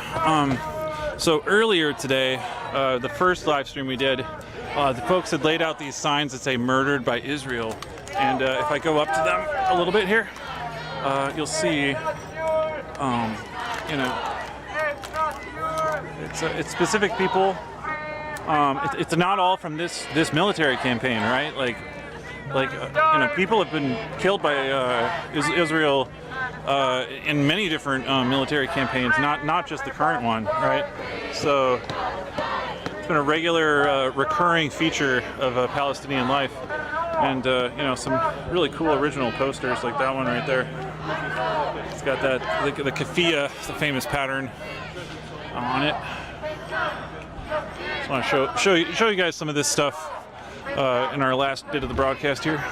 So earlier today, the first live stream we did, the folks had laid out these signs that say "Murdered by Israel," and if I go up to them a little bit here, you'll see, you know, it's specific people. It's not all from this military campaign, right? Like you know, people have been killed by Israel in many different military campaigns, not just the current one, right? So it's been a regular, recurring feature of Palestinian life, and you know, some really cool original posters like that one right there. It's got that the keffiyeh, the famous pattern on it. Just want to show you guys some of this stuff in our last bit of the broadcast here.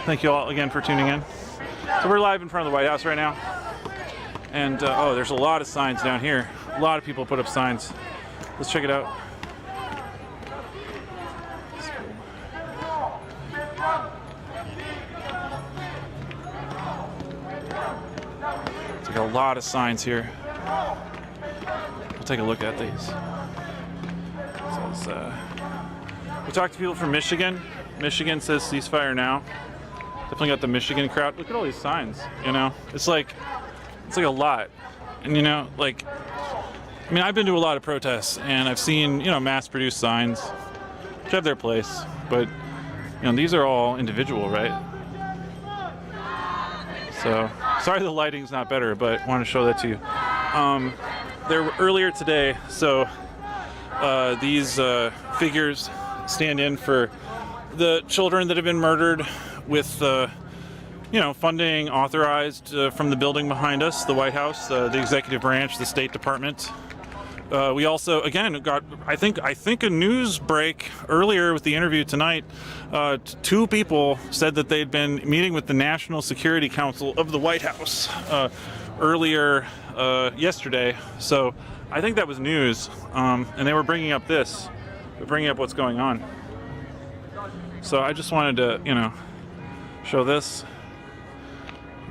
Thank you all again for tuning in. So we're live in front of the White House right now, and oh, there's a lot of signs down here. A lot of people put up signs. Let's check it out. It's like a lot of signs here. We'll take a look at these. It says, we talked to people from Michigan. Michigan says ceasefire now. Definitely got the Michigan crowd. Look at all these signs, you know? It's like a lot. And you know, like, I mean, I've been to a lot of protests and I've seen, you know, mass-produced signs, which have their place, but, you know, these are all individual, right? So, sorry the lighting's not better, but I want to show that to you. There were earlier today, so these figures stand in for the children that have been murdered with, you know, funding authorized from the building behind us, the White House, the executive branch, the State Department. We also, again, got, I think a news break earlier with the interview tonight. 2 people said that they'd been meeting with the National Security Council of the White House earlier yesterday. So I think that was news, and they were bringing up this, bringing up what's going on. So I just wanted to, you know, show this,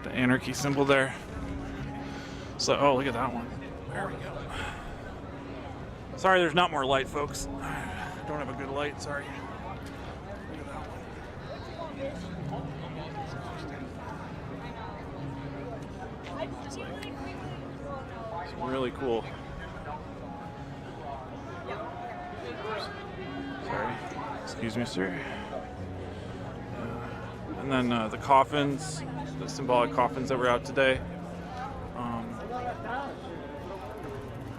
the anarchy symbol there. So, oh, look at that one. There we go. Sorry, there's not more light, folks. Don't have a good light, sorry. Look at that one. It's really cool. Sorry. Excuse me, sir. And then the coffins, the symbolic coffins that were out today. How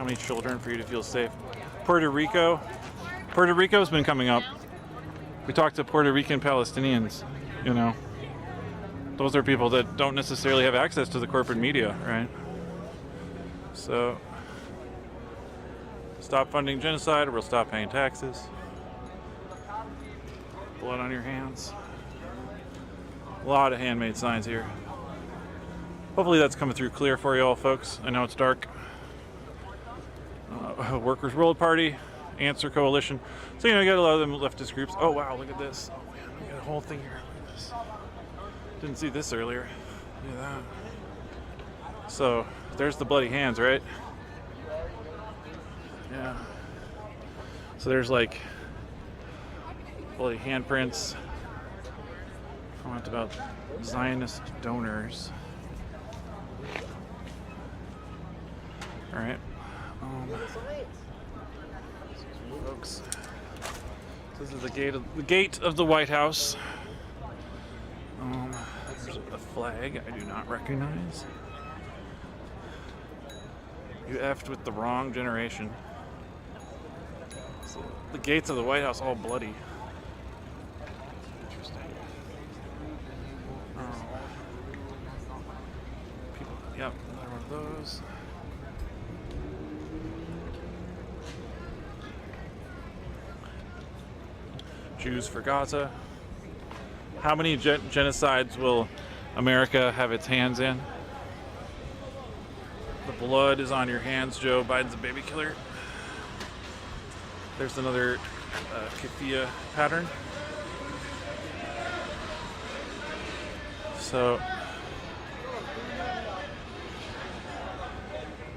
many children for you to feel safe? Puerto Rico's been coming up. We talked to Puerto Rican Palestinians, you know. Those are people that don't necessarily have access to the corporate media, right? So, stop funding genocide or we'll stop paying taxes. Blood on your hands. A lot of handmade signs here. Hopefully that's coming through clear for you all, folks. I know it's dark. Workers' World Party, Answer Coalition. So, you know, you got a lot of them leftist groups. Oh, wow, look at this. Oh, man, we got a whole thing here. Look at this. Didn't see this earlier. Look at that. So, there's the bloody hands, right? Yeah. So there's like bloody handprints. Comment about Zionist donors. All right. Folks, this is the gate of the White House. There's a flag I do not recognize. You effed with the wrong generation. So the gates of the White House all bloody. Interesting. People, yep, another one of those. Jews for Gaza. How many genocides will America have its hands in? The blood is on your hands, Joe Biden's a baby killer. There's another keffiyeh pattern. So,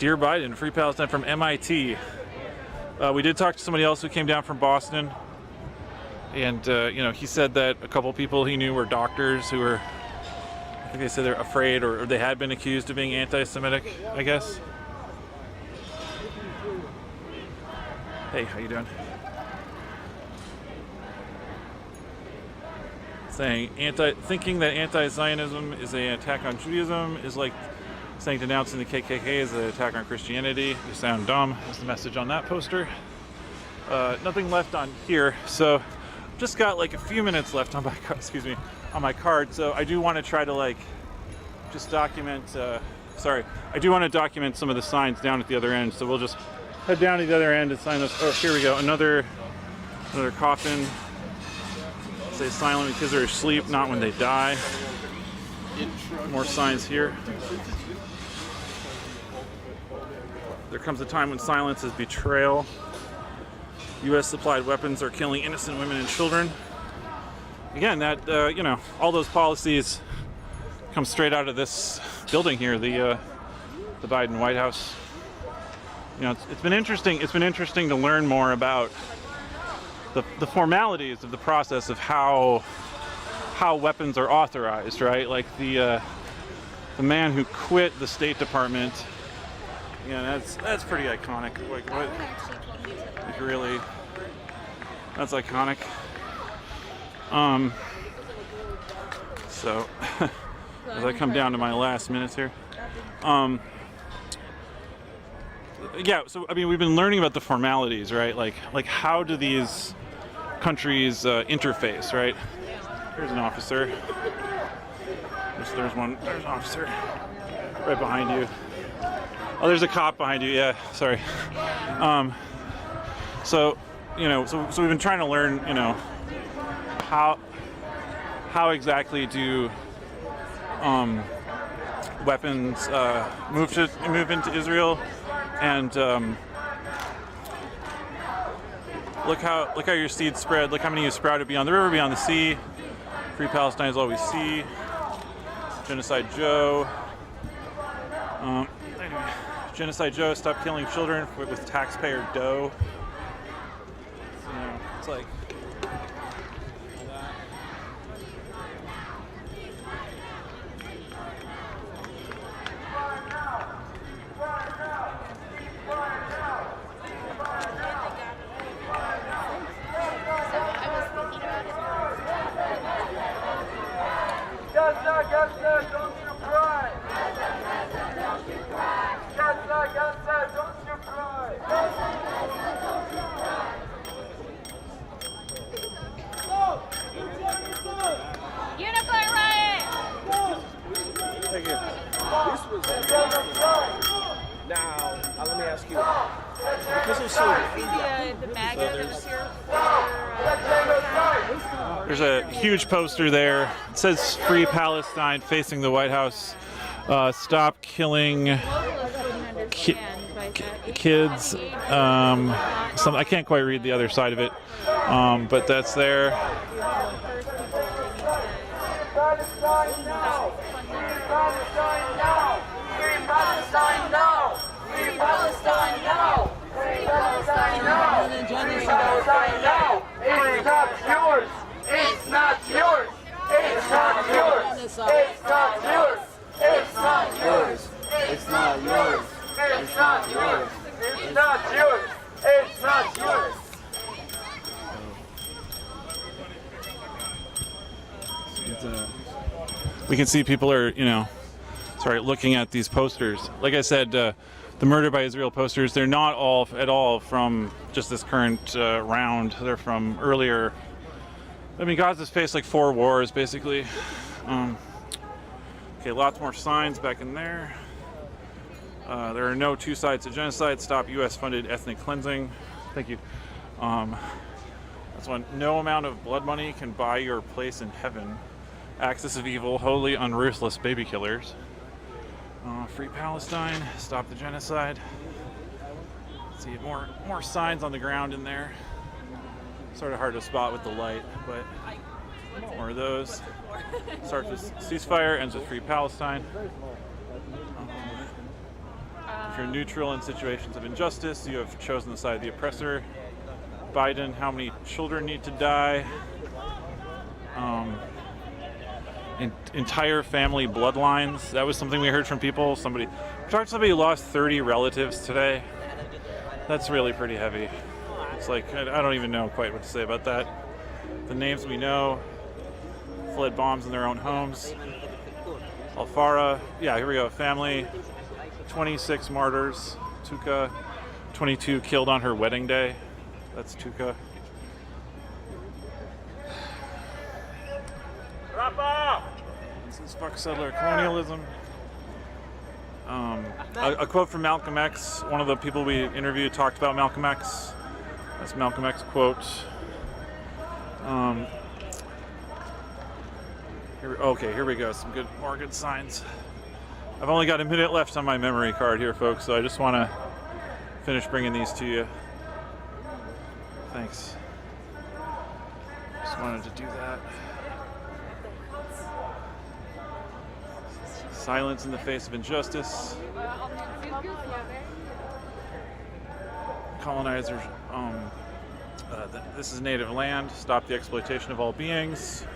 Dear Biden, Free Palestine from MIT. We did talk to somebody else who came down from Boston, and he said that a couple people he knew were doctors who were, I think they said they're afraid or they had been accused of being anti-Semitic, I guess. Hey, how you doing? Saying thinking that anti-Zionism is an attack on Judaism is like saying denouncing the KKK is an attack on Christianity. You sound dumb. Is the message on that poster. Nothing left on here, so just got like a few minutes left on my on my card. So I do want to try to like just document. I do want to document some of the signs down at the other end. So we'll just head down to the other end and sign those. Oh, here we go. Another coffin. Say silent because they're asleep, not when they die. More signs here. There comes a time when silence is betrayal. U.S. supplied weapons are killing innocent women and children. Again, that all those policies come straight out of this building here, the Biden White House. It's been interesting. It's been interesting to learn more about the formalities of the process of how weapons are authorized, right? Like the man who quit the State Department. That's pretty iconic. Like what? Like really, that's iconic. So as I come down to my last minutes here. Yeah, so I mean, we've been learning about the formalities, right? Like how do these countries interface, right? Here's an officer. There's an officer right behind you. Oh, there's a cop behind you. Yeah, sorry. So we've been trying to learn, how exactly do weapons move into Israel. And look how your seeds spread. Look how many you sprouted beyond the river, beyond the sea. Free Palestine is all we see. Genocide Joe. Genocide Joe, stop killing children with taxpayer dough. It's like. Now, let me ask you, because of social media, the MAGA that was here there's a huge poster there. It says "Free Palestine" facing the White House. Stop killing kids. I can't quite read the other side of it, but that's there. Palestine now! Free Palestine now! Free Palestine now! Free Palestine now! Free Palestine now! It's not yours! It's not yours! It's not yours! It's not yours! It's not yours! It's not yours! It's not yours! It's not yours! It's not yours! We can see people are, looking at these posters. Like I said, the Murder by Israel posters, they're not all at all from just this current round. They're from earlier. I mean, Gaza's faced like 4 wars, basically. Okay, lots more signs back in there. There are no 2 sides to genocide. Stop U.S.-funded ethnic cleansing. Thank you. That's one. No amount of blood money can buy your place in heaven. Axis of evil, wholly unruthless baby killers. Free Palestine, stop the genocide. Let's see, more signs on the ground in there. Sort of hard to spot with the light, but more of those. Starts with ceasefire, ends with Free Palestine. If you're neutral in situations of injustice, you have chosen the side of the oppressor. Biden, how many children need to die? Entire family bloodlines. That was something we heard from people. We talked to somebody who lost 30 relatives today. That's really pretty heavy. It's like, I don't even know quite what to say about that. The names we know fled bombs in their own homes. Al-Fara, yeah, here we go. Family, 26 martyrs. Tuka, 22 killed on her wedding day. That's Tuka. This is fuck settler colonialism. A quote from Malcolm X. One of the people we interviewed talked about Malcolm X. That's Malcolm X quote. Here we go. Some more good signs. I've only got a minute left on my memory card here, folks, so I just want to finish bringing these to you. Thanks. Just wanted to do that. Silence in the face of injustice. Colonizers, this is native land. Stop the exploitation of all beings.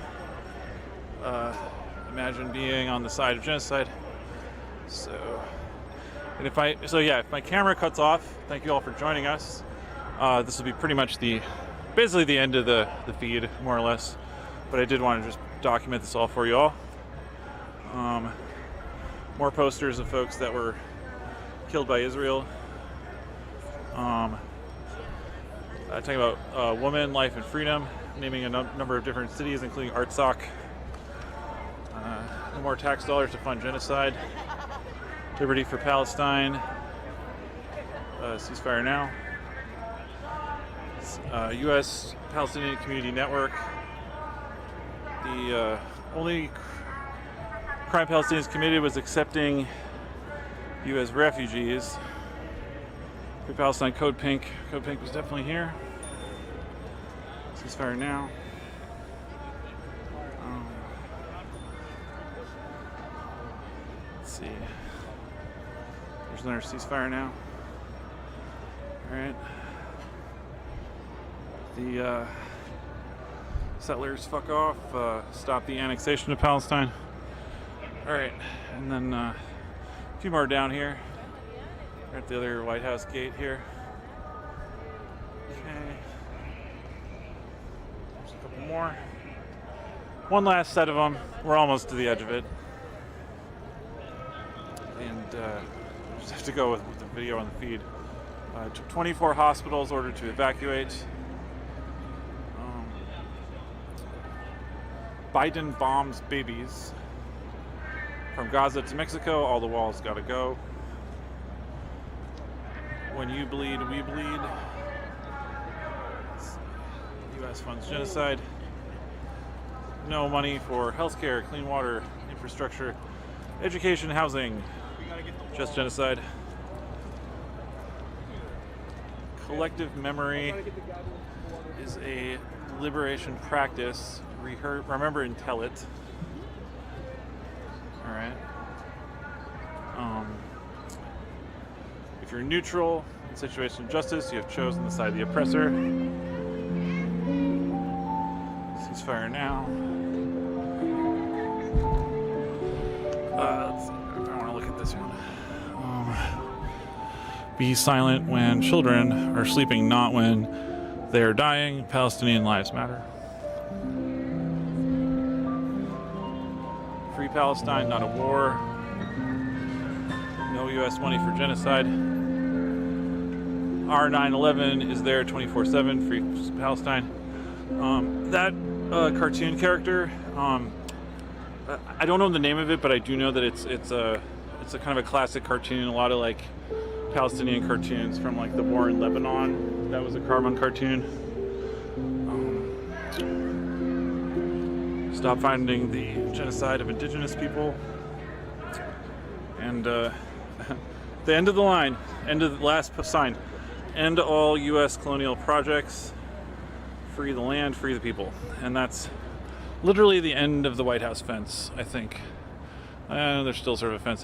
Imagine being on the side of genocide. If my camera cuts off, thank you all for joining us. This will be pretty much basically the end of the feed, more or less. But I did want to just document this all for you all. More posters of folks that were killed by Israel. Talking about woman, life, and freedom, naming a number of different cities, including Artsakh. No more tax dollars to fund genocide. Liberty for Palestine. Ceasefire now. U.S. Palestinian Community Network. The only crime Palestinians committed was accepting you as refugees. Free Palestine, Code Pink. Code Pink was definitely here. Ceasefire now. Let's see. There's another ceasefire now. All right. The settlers fuck off. Stop the annexation of Palestine. All right, and then a few more down here. We're at the other White House gate here. Okay. There's a couple more. One last set of them. We're almost to the edge of it. And just have to go with the video on the feed. 24 hospitals ordered to evacuate. Biden bombs babies. From Gaza to Mexico, all the walls gotta go. When you bleed, we bleed. U.S. funds genocide. No money for healthcare, clean water, infrastructure, education, housing. Just genocide. Collective memory is a liberation practice. Remember and tell it. All right. If you're neutral in situation of justice, you have chosen the side of the oppressor. Ceasefire now. Let's see. I want to look at this one. Be silent when children are sleeping, not when they are dying. Palestinian lives matter. Free Palestine, not a war. No U.S. money for genocide. Our 9/11 is there 24/7. Free Palestine. That cartoon character, I don't know the name of it, but I do know that it's a kind of a classic cartoon. A lot of like Palestinian cartoons from like the war in Lebanon. That was a Carbon cartoon. Stop funding the genocide of indigenous people. And the end of the line, end of the last sign. End all U.S. colonial projects. Free the land, free the people. And that's literally the end of the White House fence, I think. There's still sort of a fence.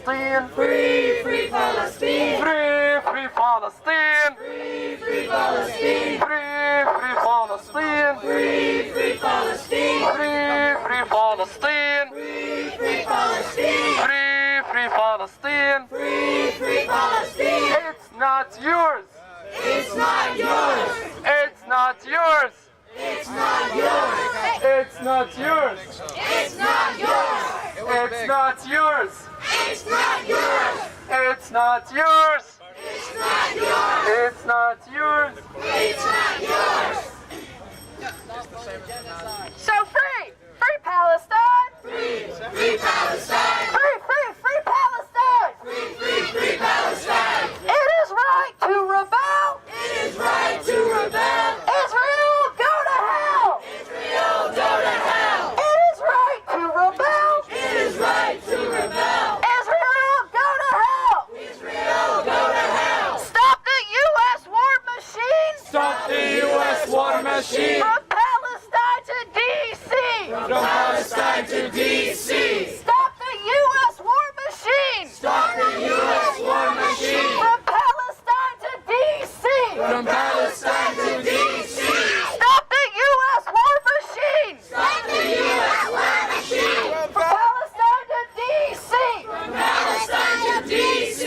Palestine! Free, free Palestine! Free, free Palestine! Free, free Palestine! Free, free Palestine! Free, free Palestine! Free, free Palestine! Free, free Palestine! Free, free Palestine! Free, free Palestine! It's not yours! It's not yours! It's not yours! It's not yours! It's not yours! It's not yours! It's not yours! It's not yours! It's not yours! It's not yours! It's not yours! It's not yours! So free! Free Palestine! Free, free Palestine! Free, free, free Palestine! Free, free, free Palestine! It is right to rebel! It is right to rebel! Israel, go to hell! Israel, go to hell! It is right to rebel! It is right to rebel! Israel, go to hell! Israel, go to hell! Stop the U.S. war machine! Stop the U.S. war machine! From Palestine to D.C. From Palestine to D.C. Stop the U.S. war machine. Stop the U.S. war machine. From Palestine to D.C. From Palestine to D.C. Stop the U.S. war machine. Stop the U.S. war machine. From Palestine to D.C. From Palestine to D.C.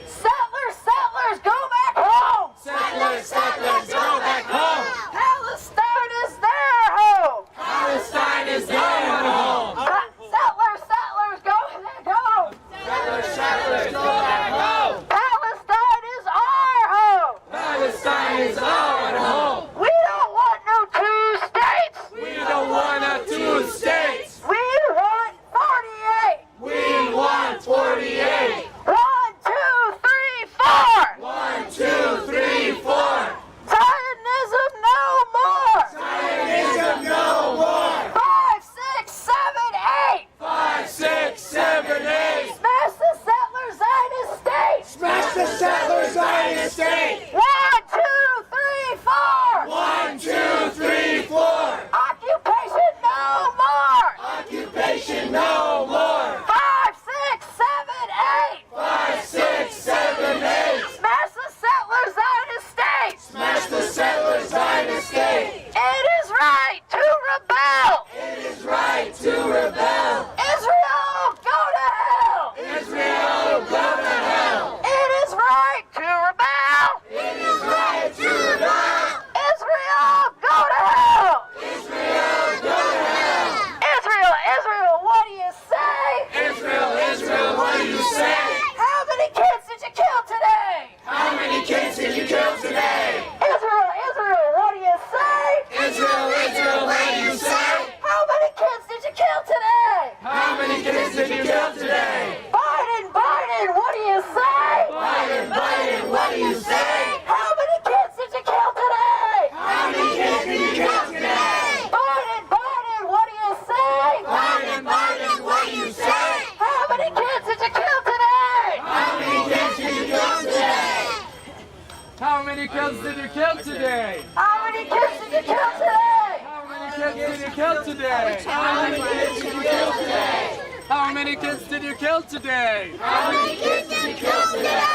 Settlers, go back home. Settlers, go back home! Palestine is their home. Palestine is their home! Settlers, go back home. Settlers, go back home! Palestine is our home. Palestine is our home! We don't want no two states. We don't want two states! We want 48. We want 48! 1, 2, 3, 4. 1, 2, 3, 4! Zionism no more. Zionism no more! 5, 6, 7, 8. 5, 6, 7, 8! Smash the settler Zionist state. Smash the settler Zionist state! 1, 2, 3, 4. 1, 2, 3, 4! Occupation no more. Occupation no more! 5, 6, 7, 8. 5, 6, 7, 8! Smash the settler Zionist state. Smash the settler Zionist state! It is right to rebel. It is right to rebel! Israel, go to hell. Israel, go to hell! It is right to rebel. It is right to rebel! Israel, go to hell. Israel, go to hell! Israel, what do you say? Israel, what do you say? How many kids did you kill today? How many kids did you kill today? Israel, what do you say? Israel, what do you say? How many kids did you kill today? How many kids did you kill today? Biden, what do you say? Biden, what do you say? How many kids did you kill today? How many kids did you kill today? Biden, what do you say? Biden, what do you say? How many kids did you kill today? How many kids did you kill today? How many kids did you kill today? How many kids did you kill today? How many kids did you kill today? How many kids did you kill today? How many kids did you kill today? How many kids did you kill today?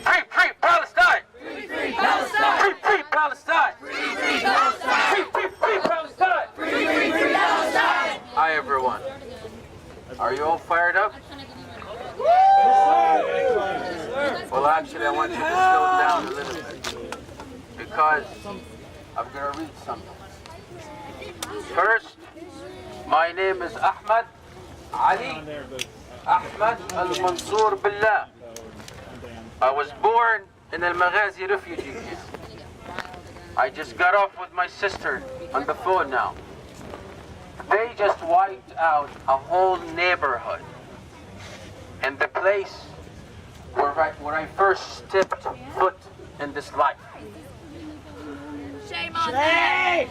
Free, free Palestine! Free, free Palestine! Free, free Palestine! Free, free Palestine! Free, free, free Palestine! Free, free, free Palestine! Hi everyone. Are you all fired up? Well, actually, I want you to slow down a little bit because I'm going to read something. First, my name is Ahmad Ali Ahmad Al-Mansour Billah. I was born in Al-Maghazi refugee camp. I just got off with my sister on the phone now. They just wiped out a whole neighborhood. And the place where I first stepped foot in this life. Shame on them!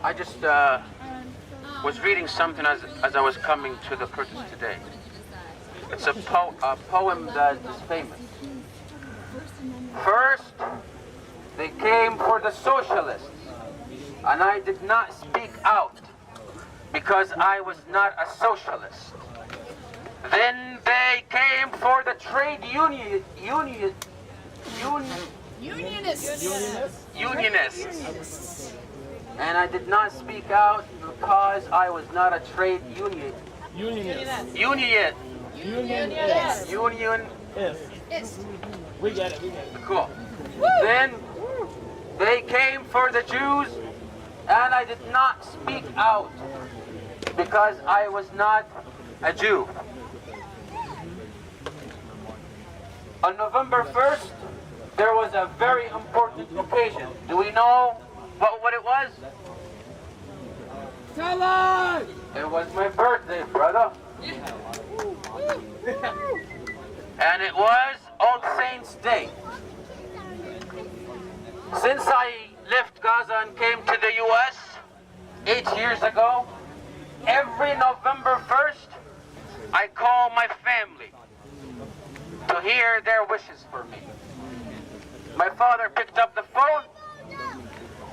I just was reading something as I was coming to the protest today. It's a poem that is famous. First, they came for the socialists, and I did not speak out. because I was not a socialist. Then they came for the trade unionists. And I did not speak out because I was not a trade unionist. We get it. Cool. Then they came for the Jews, and I did not speak out because I was not a Jew. On November 1st, there was a very important occasion. Do we know what it was? Tell us! It was my birthday, brother. And it was All Saints' Day. Since I left Gaza and came to the US 8 years ago, every November 1st, I call my family to hear their wishes for me. My father picked up the phone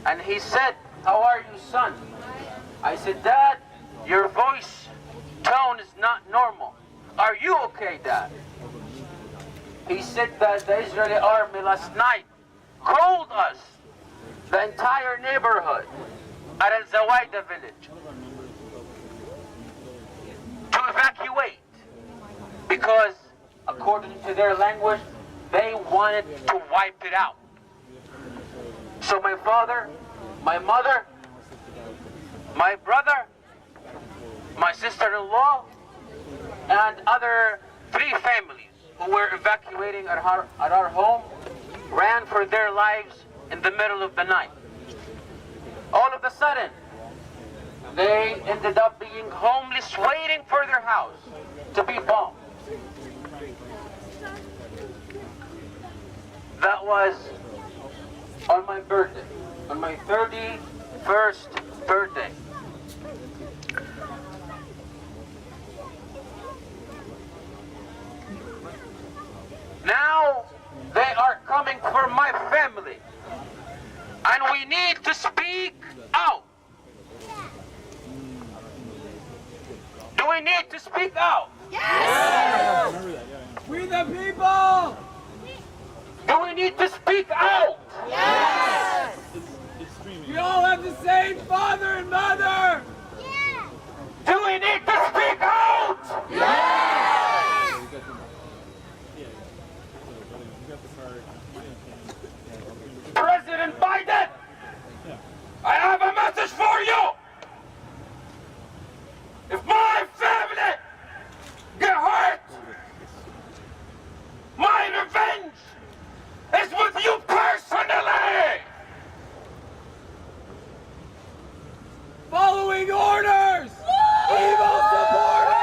and he said, "How are you, son?" I said, "Dad, your voice tone is not normal. Are you okay, Dad?" He said that the Israeli army last night called us, the entire neighborhood, at Al-Zawaida village, to evacuate because, according to their language, they wanted to wipe it out. So my father, my mother, my brother, my sister-in-law, and other 3 families who were evacuating at our home ran for their lives in the middle of the night. All of a sudden, they ended up being homeless, waiting for their house to be bombed. That was on my birthday, on my 31st birthday. Now they are coming for my family, and we need to speak out. Do we need to speak out? Yes! We the people! Do we need to speak out? Yes! We all have the same father and mother! Do we need to speak out? Yes! President Biden, I have a message for you. If my family get hurt, my revenge is with you personally. Following orders! Evil supporters!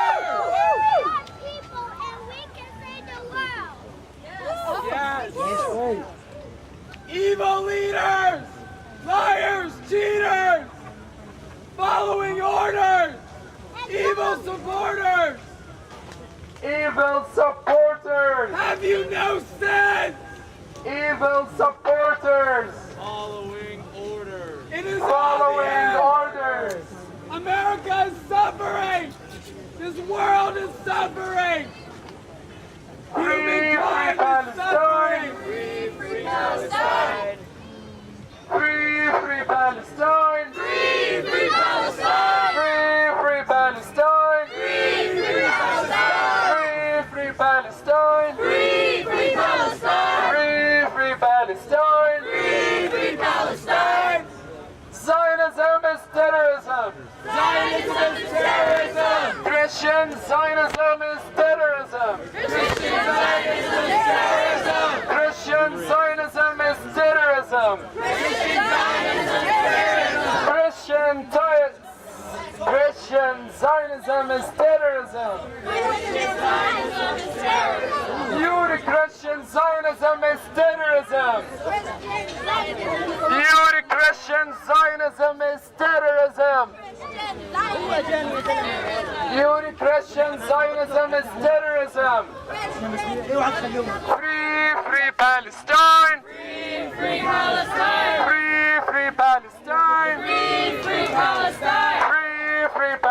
Yes! Evil leaders! Liars! Cheaters! Following orders! Evil supporters! Evil supporters! Have you no sense? Evil supporters! Following orders! It is Following orders! America is suffering! This world is suffering! Free Palestine! Free Palestine! Free Palestine! Free Palestine! Free Palestine! Free Palestine! Free Palestine! Free Palestine! Free Palestine! Free Palestine! Zionism is terrorism! Zionism is terrorism! Christian Zionism is terrorism! Christian Zionism is terrorism! Christian Zionism is terrorism! Christian Zionism is terrorism! Christian Zionism is terrorism! Christian Zionism is terrorism! You're Christian Zionism is terrorism! You're Christian Zionism is terrorism! You're Christian Zionism is terrorism! Free Palestine! Free Palestine! Free Palestine! Free Palestine! Free Palestine!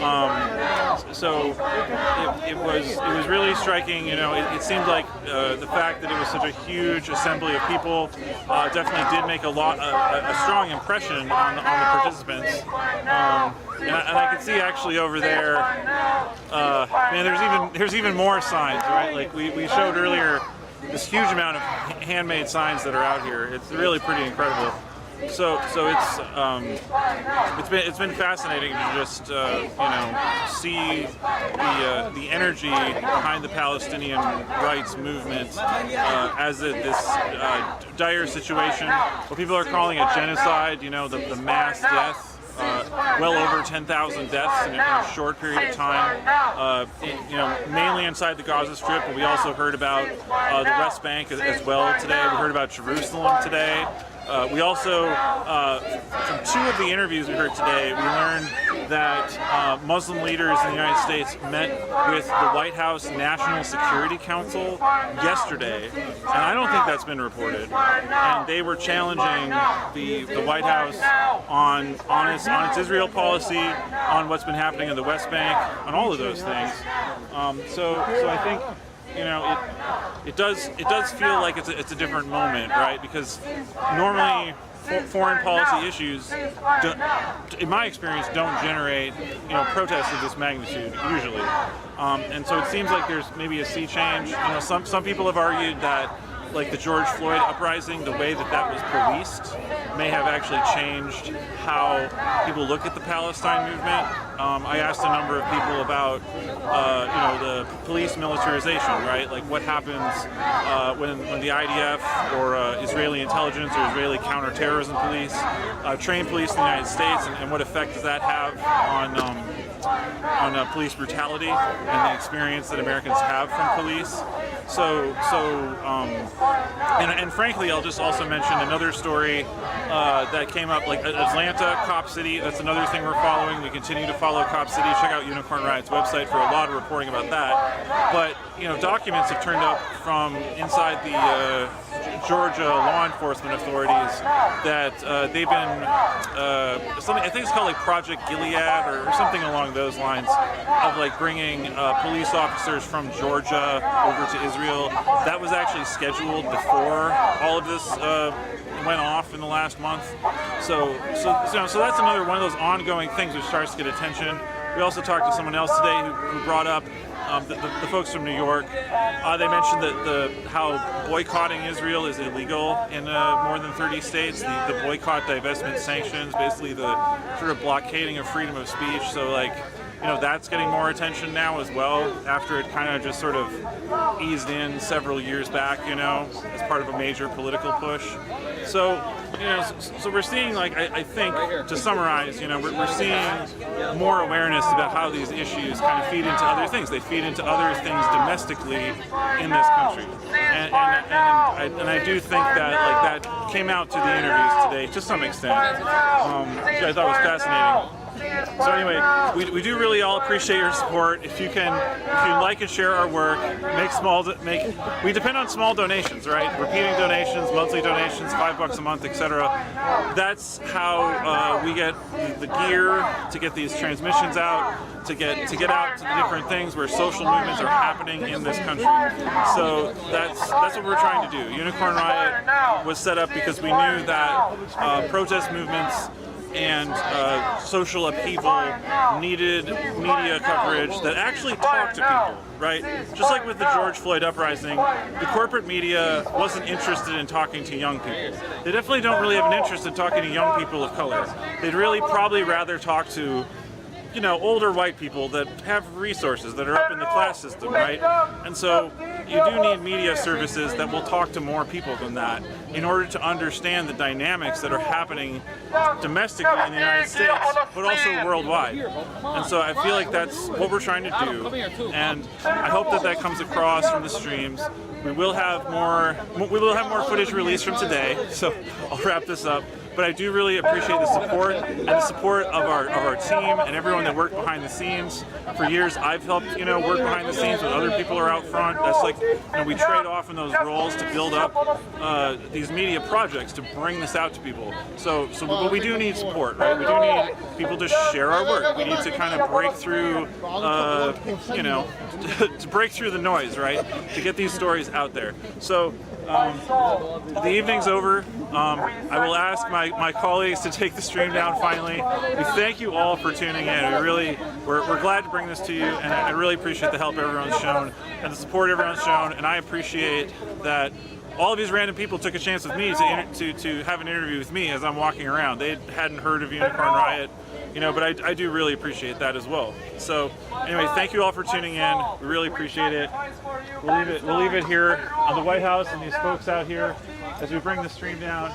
So it was really striking. You know, it seemed like the fact that it was such a huge assembly of people definitely did make a strong impression on the participants. And I can see actually over there, man, there's even more signs, right? Like we showed earlier, this huge amount of handmade signs that are out here. It's really pretty incredible. So it's been fascinating to just see the energy behind the Palestinian rights movement as this dire situation. What people are calling a genocide, you know, the mass death. Well over 10,000 deaths in a short period of time, mainly inside the Gaza Strip, but we also heard about the West Bank as well today. We heard about Jerusalem today. We also, from two of the interviews we heard today, we learned that Muslim leaders in the United States met with the White House National Security Council yesterday, and I don't think that's been reported. And they were challenging the White House on its Israel policy, on what's been happening in the West Bank, on all of those things. So I think, you know, it does feel like it's a different moment, right? Because normally foreign policy issues, in my experience, don't generate, you know, protests of this magnitude usually. And so it seems like there's maybe a sea change. You know, some people have argued that, like the George Floyd uprising, the way that was policed may have actually changed how people look at the Palestine movement. I asked a number of people about, the police militarization, right? Like what happens when the IDF or Israeli intelligence or Israeli counterterrorism police train police in the United States, and what effect does that have on police brutality and the experience that Americans have from police. And frankly, I'll just also mention another story that came up, like Atlanta, Cop City. That's another thing we're following. We continue to follow Cop City. Check out Unicorn Riot's website for a lot of reporting about that. But, you know, documents have turned up from inside the Georgia law enforcement authorities that they've been something, I think it's called like Project Gilead or something along those lines, of like bringing police officers from Georgia over to Israel. That was actually scheduled before all of this went off in the last month. So that's another one of those ongoing things which starts to get attention. We also talked to someone else today who brought up the folks from New York. They mentioned that how boycotting Israel is illegal in more than 30 states. The boycott, divestment, sanctions, basically the sort of blockading of freedom of speech. So like, you know, that's getting more attention now as well, after it kind of just sort of eased in several years back, you know, as part of a major political push. So, you know, so we're seeing, like, I think, to summarize, you know, we're seing more awareness about how these issues kind of feed into other things. They feed into other things domestically in this country. And I do think that, like, that came out to the interviews today to some extent, which I thought was fascinating. So anyway, we do really all appreciate your support. If you like and share our work, we depend on small donations, right? Repeating donations, monthly donations, $5 a month, etc. That's how we get the gear to get these transmissions out, to get out to the different things where social movements are happening in this country. So that's what we're trying to do. Unicorn Riot was set up because we knew that protest movements and social upheaval needed media coverage that actually talked to people, right? Just like with the George Floyd uprising, the corporate media wasn't interested in talking to young people. They definitely don't really have an interest in talking to young people of color. They'd really probably rather talk to, you know, older white people that have resources, that are up in the class system, right? And so you do need media services that will talk to more people than that in order to understand the dynamics that are happening domestically in the United States, but also worldwide. And so I feel like that's what we're trying to do, and I hope that comes across from the streams. We will have more footage released from today, so I'll wrap this up. but I do really appreciate the support and the support of our team and everyone that worked behind the scenes. For years, I've helped work behind the scenes when other people are out front. That's like we trade off in those roles to build up these media projects to bring this out to people. So but we do need support, right? We do need people to share our work. We need to kind of break through, to break through the noise, right? To get these stories out there. So the evening's over. I will ask my colleagues to take the stream down finally. We thank you all for tuning in. We're glad to bring this to you, and I really appreciate the help everyone's shown and the support everyone's shown, and I appreciate that all of these random people took a chance with me to have an interview with me as I'm walking around. They hadn't heard of Unicorn Riot, but I do really appreciate that as well. So anyway, thank you all for tuning in. We really appreciate it. We'll leave it here on the White House and these folks out here as we bring the stream down.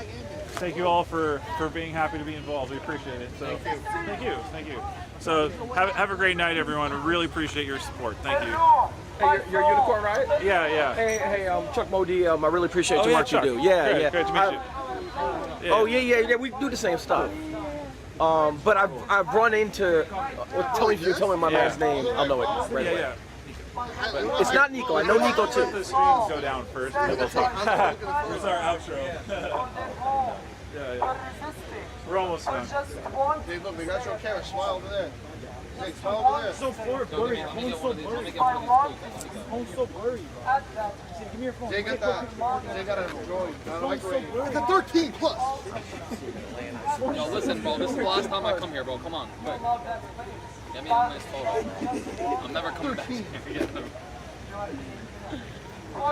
Thank you all for being happy to be involved. We appreciate it. So thank you. So have a great night, everyone. We really appreciate your support. Thank you. Hey, you're Unicorn Riot? Yeah. Hey, Chuck Modi. I really appreciate the work Chuck. you do. Yeah. Great to meet you. Yeah. Oh yeah. We do the same stuff. But I've run into. Tell me my last name. I'll know it right away. But it's not Nico. I know Nico too. Let the streams go down first. And we'll talk. Here's our outro. Yeah. We're almost done. Hey, look, we got your camera. Smile over there. Hey, smile over there. So blurry. Phone's so blurry. Phone's so blurry, bro. Give me your phone. They got a Android. It's a 13 plus. No, listen, bro. This is the last time I come here, bro. Come on, quick. Get me a nice photo. I'm never coming back here again.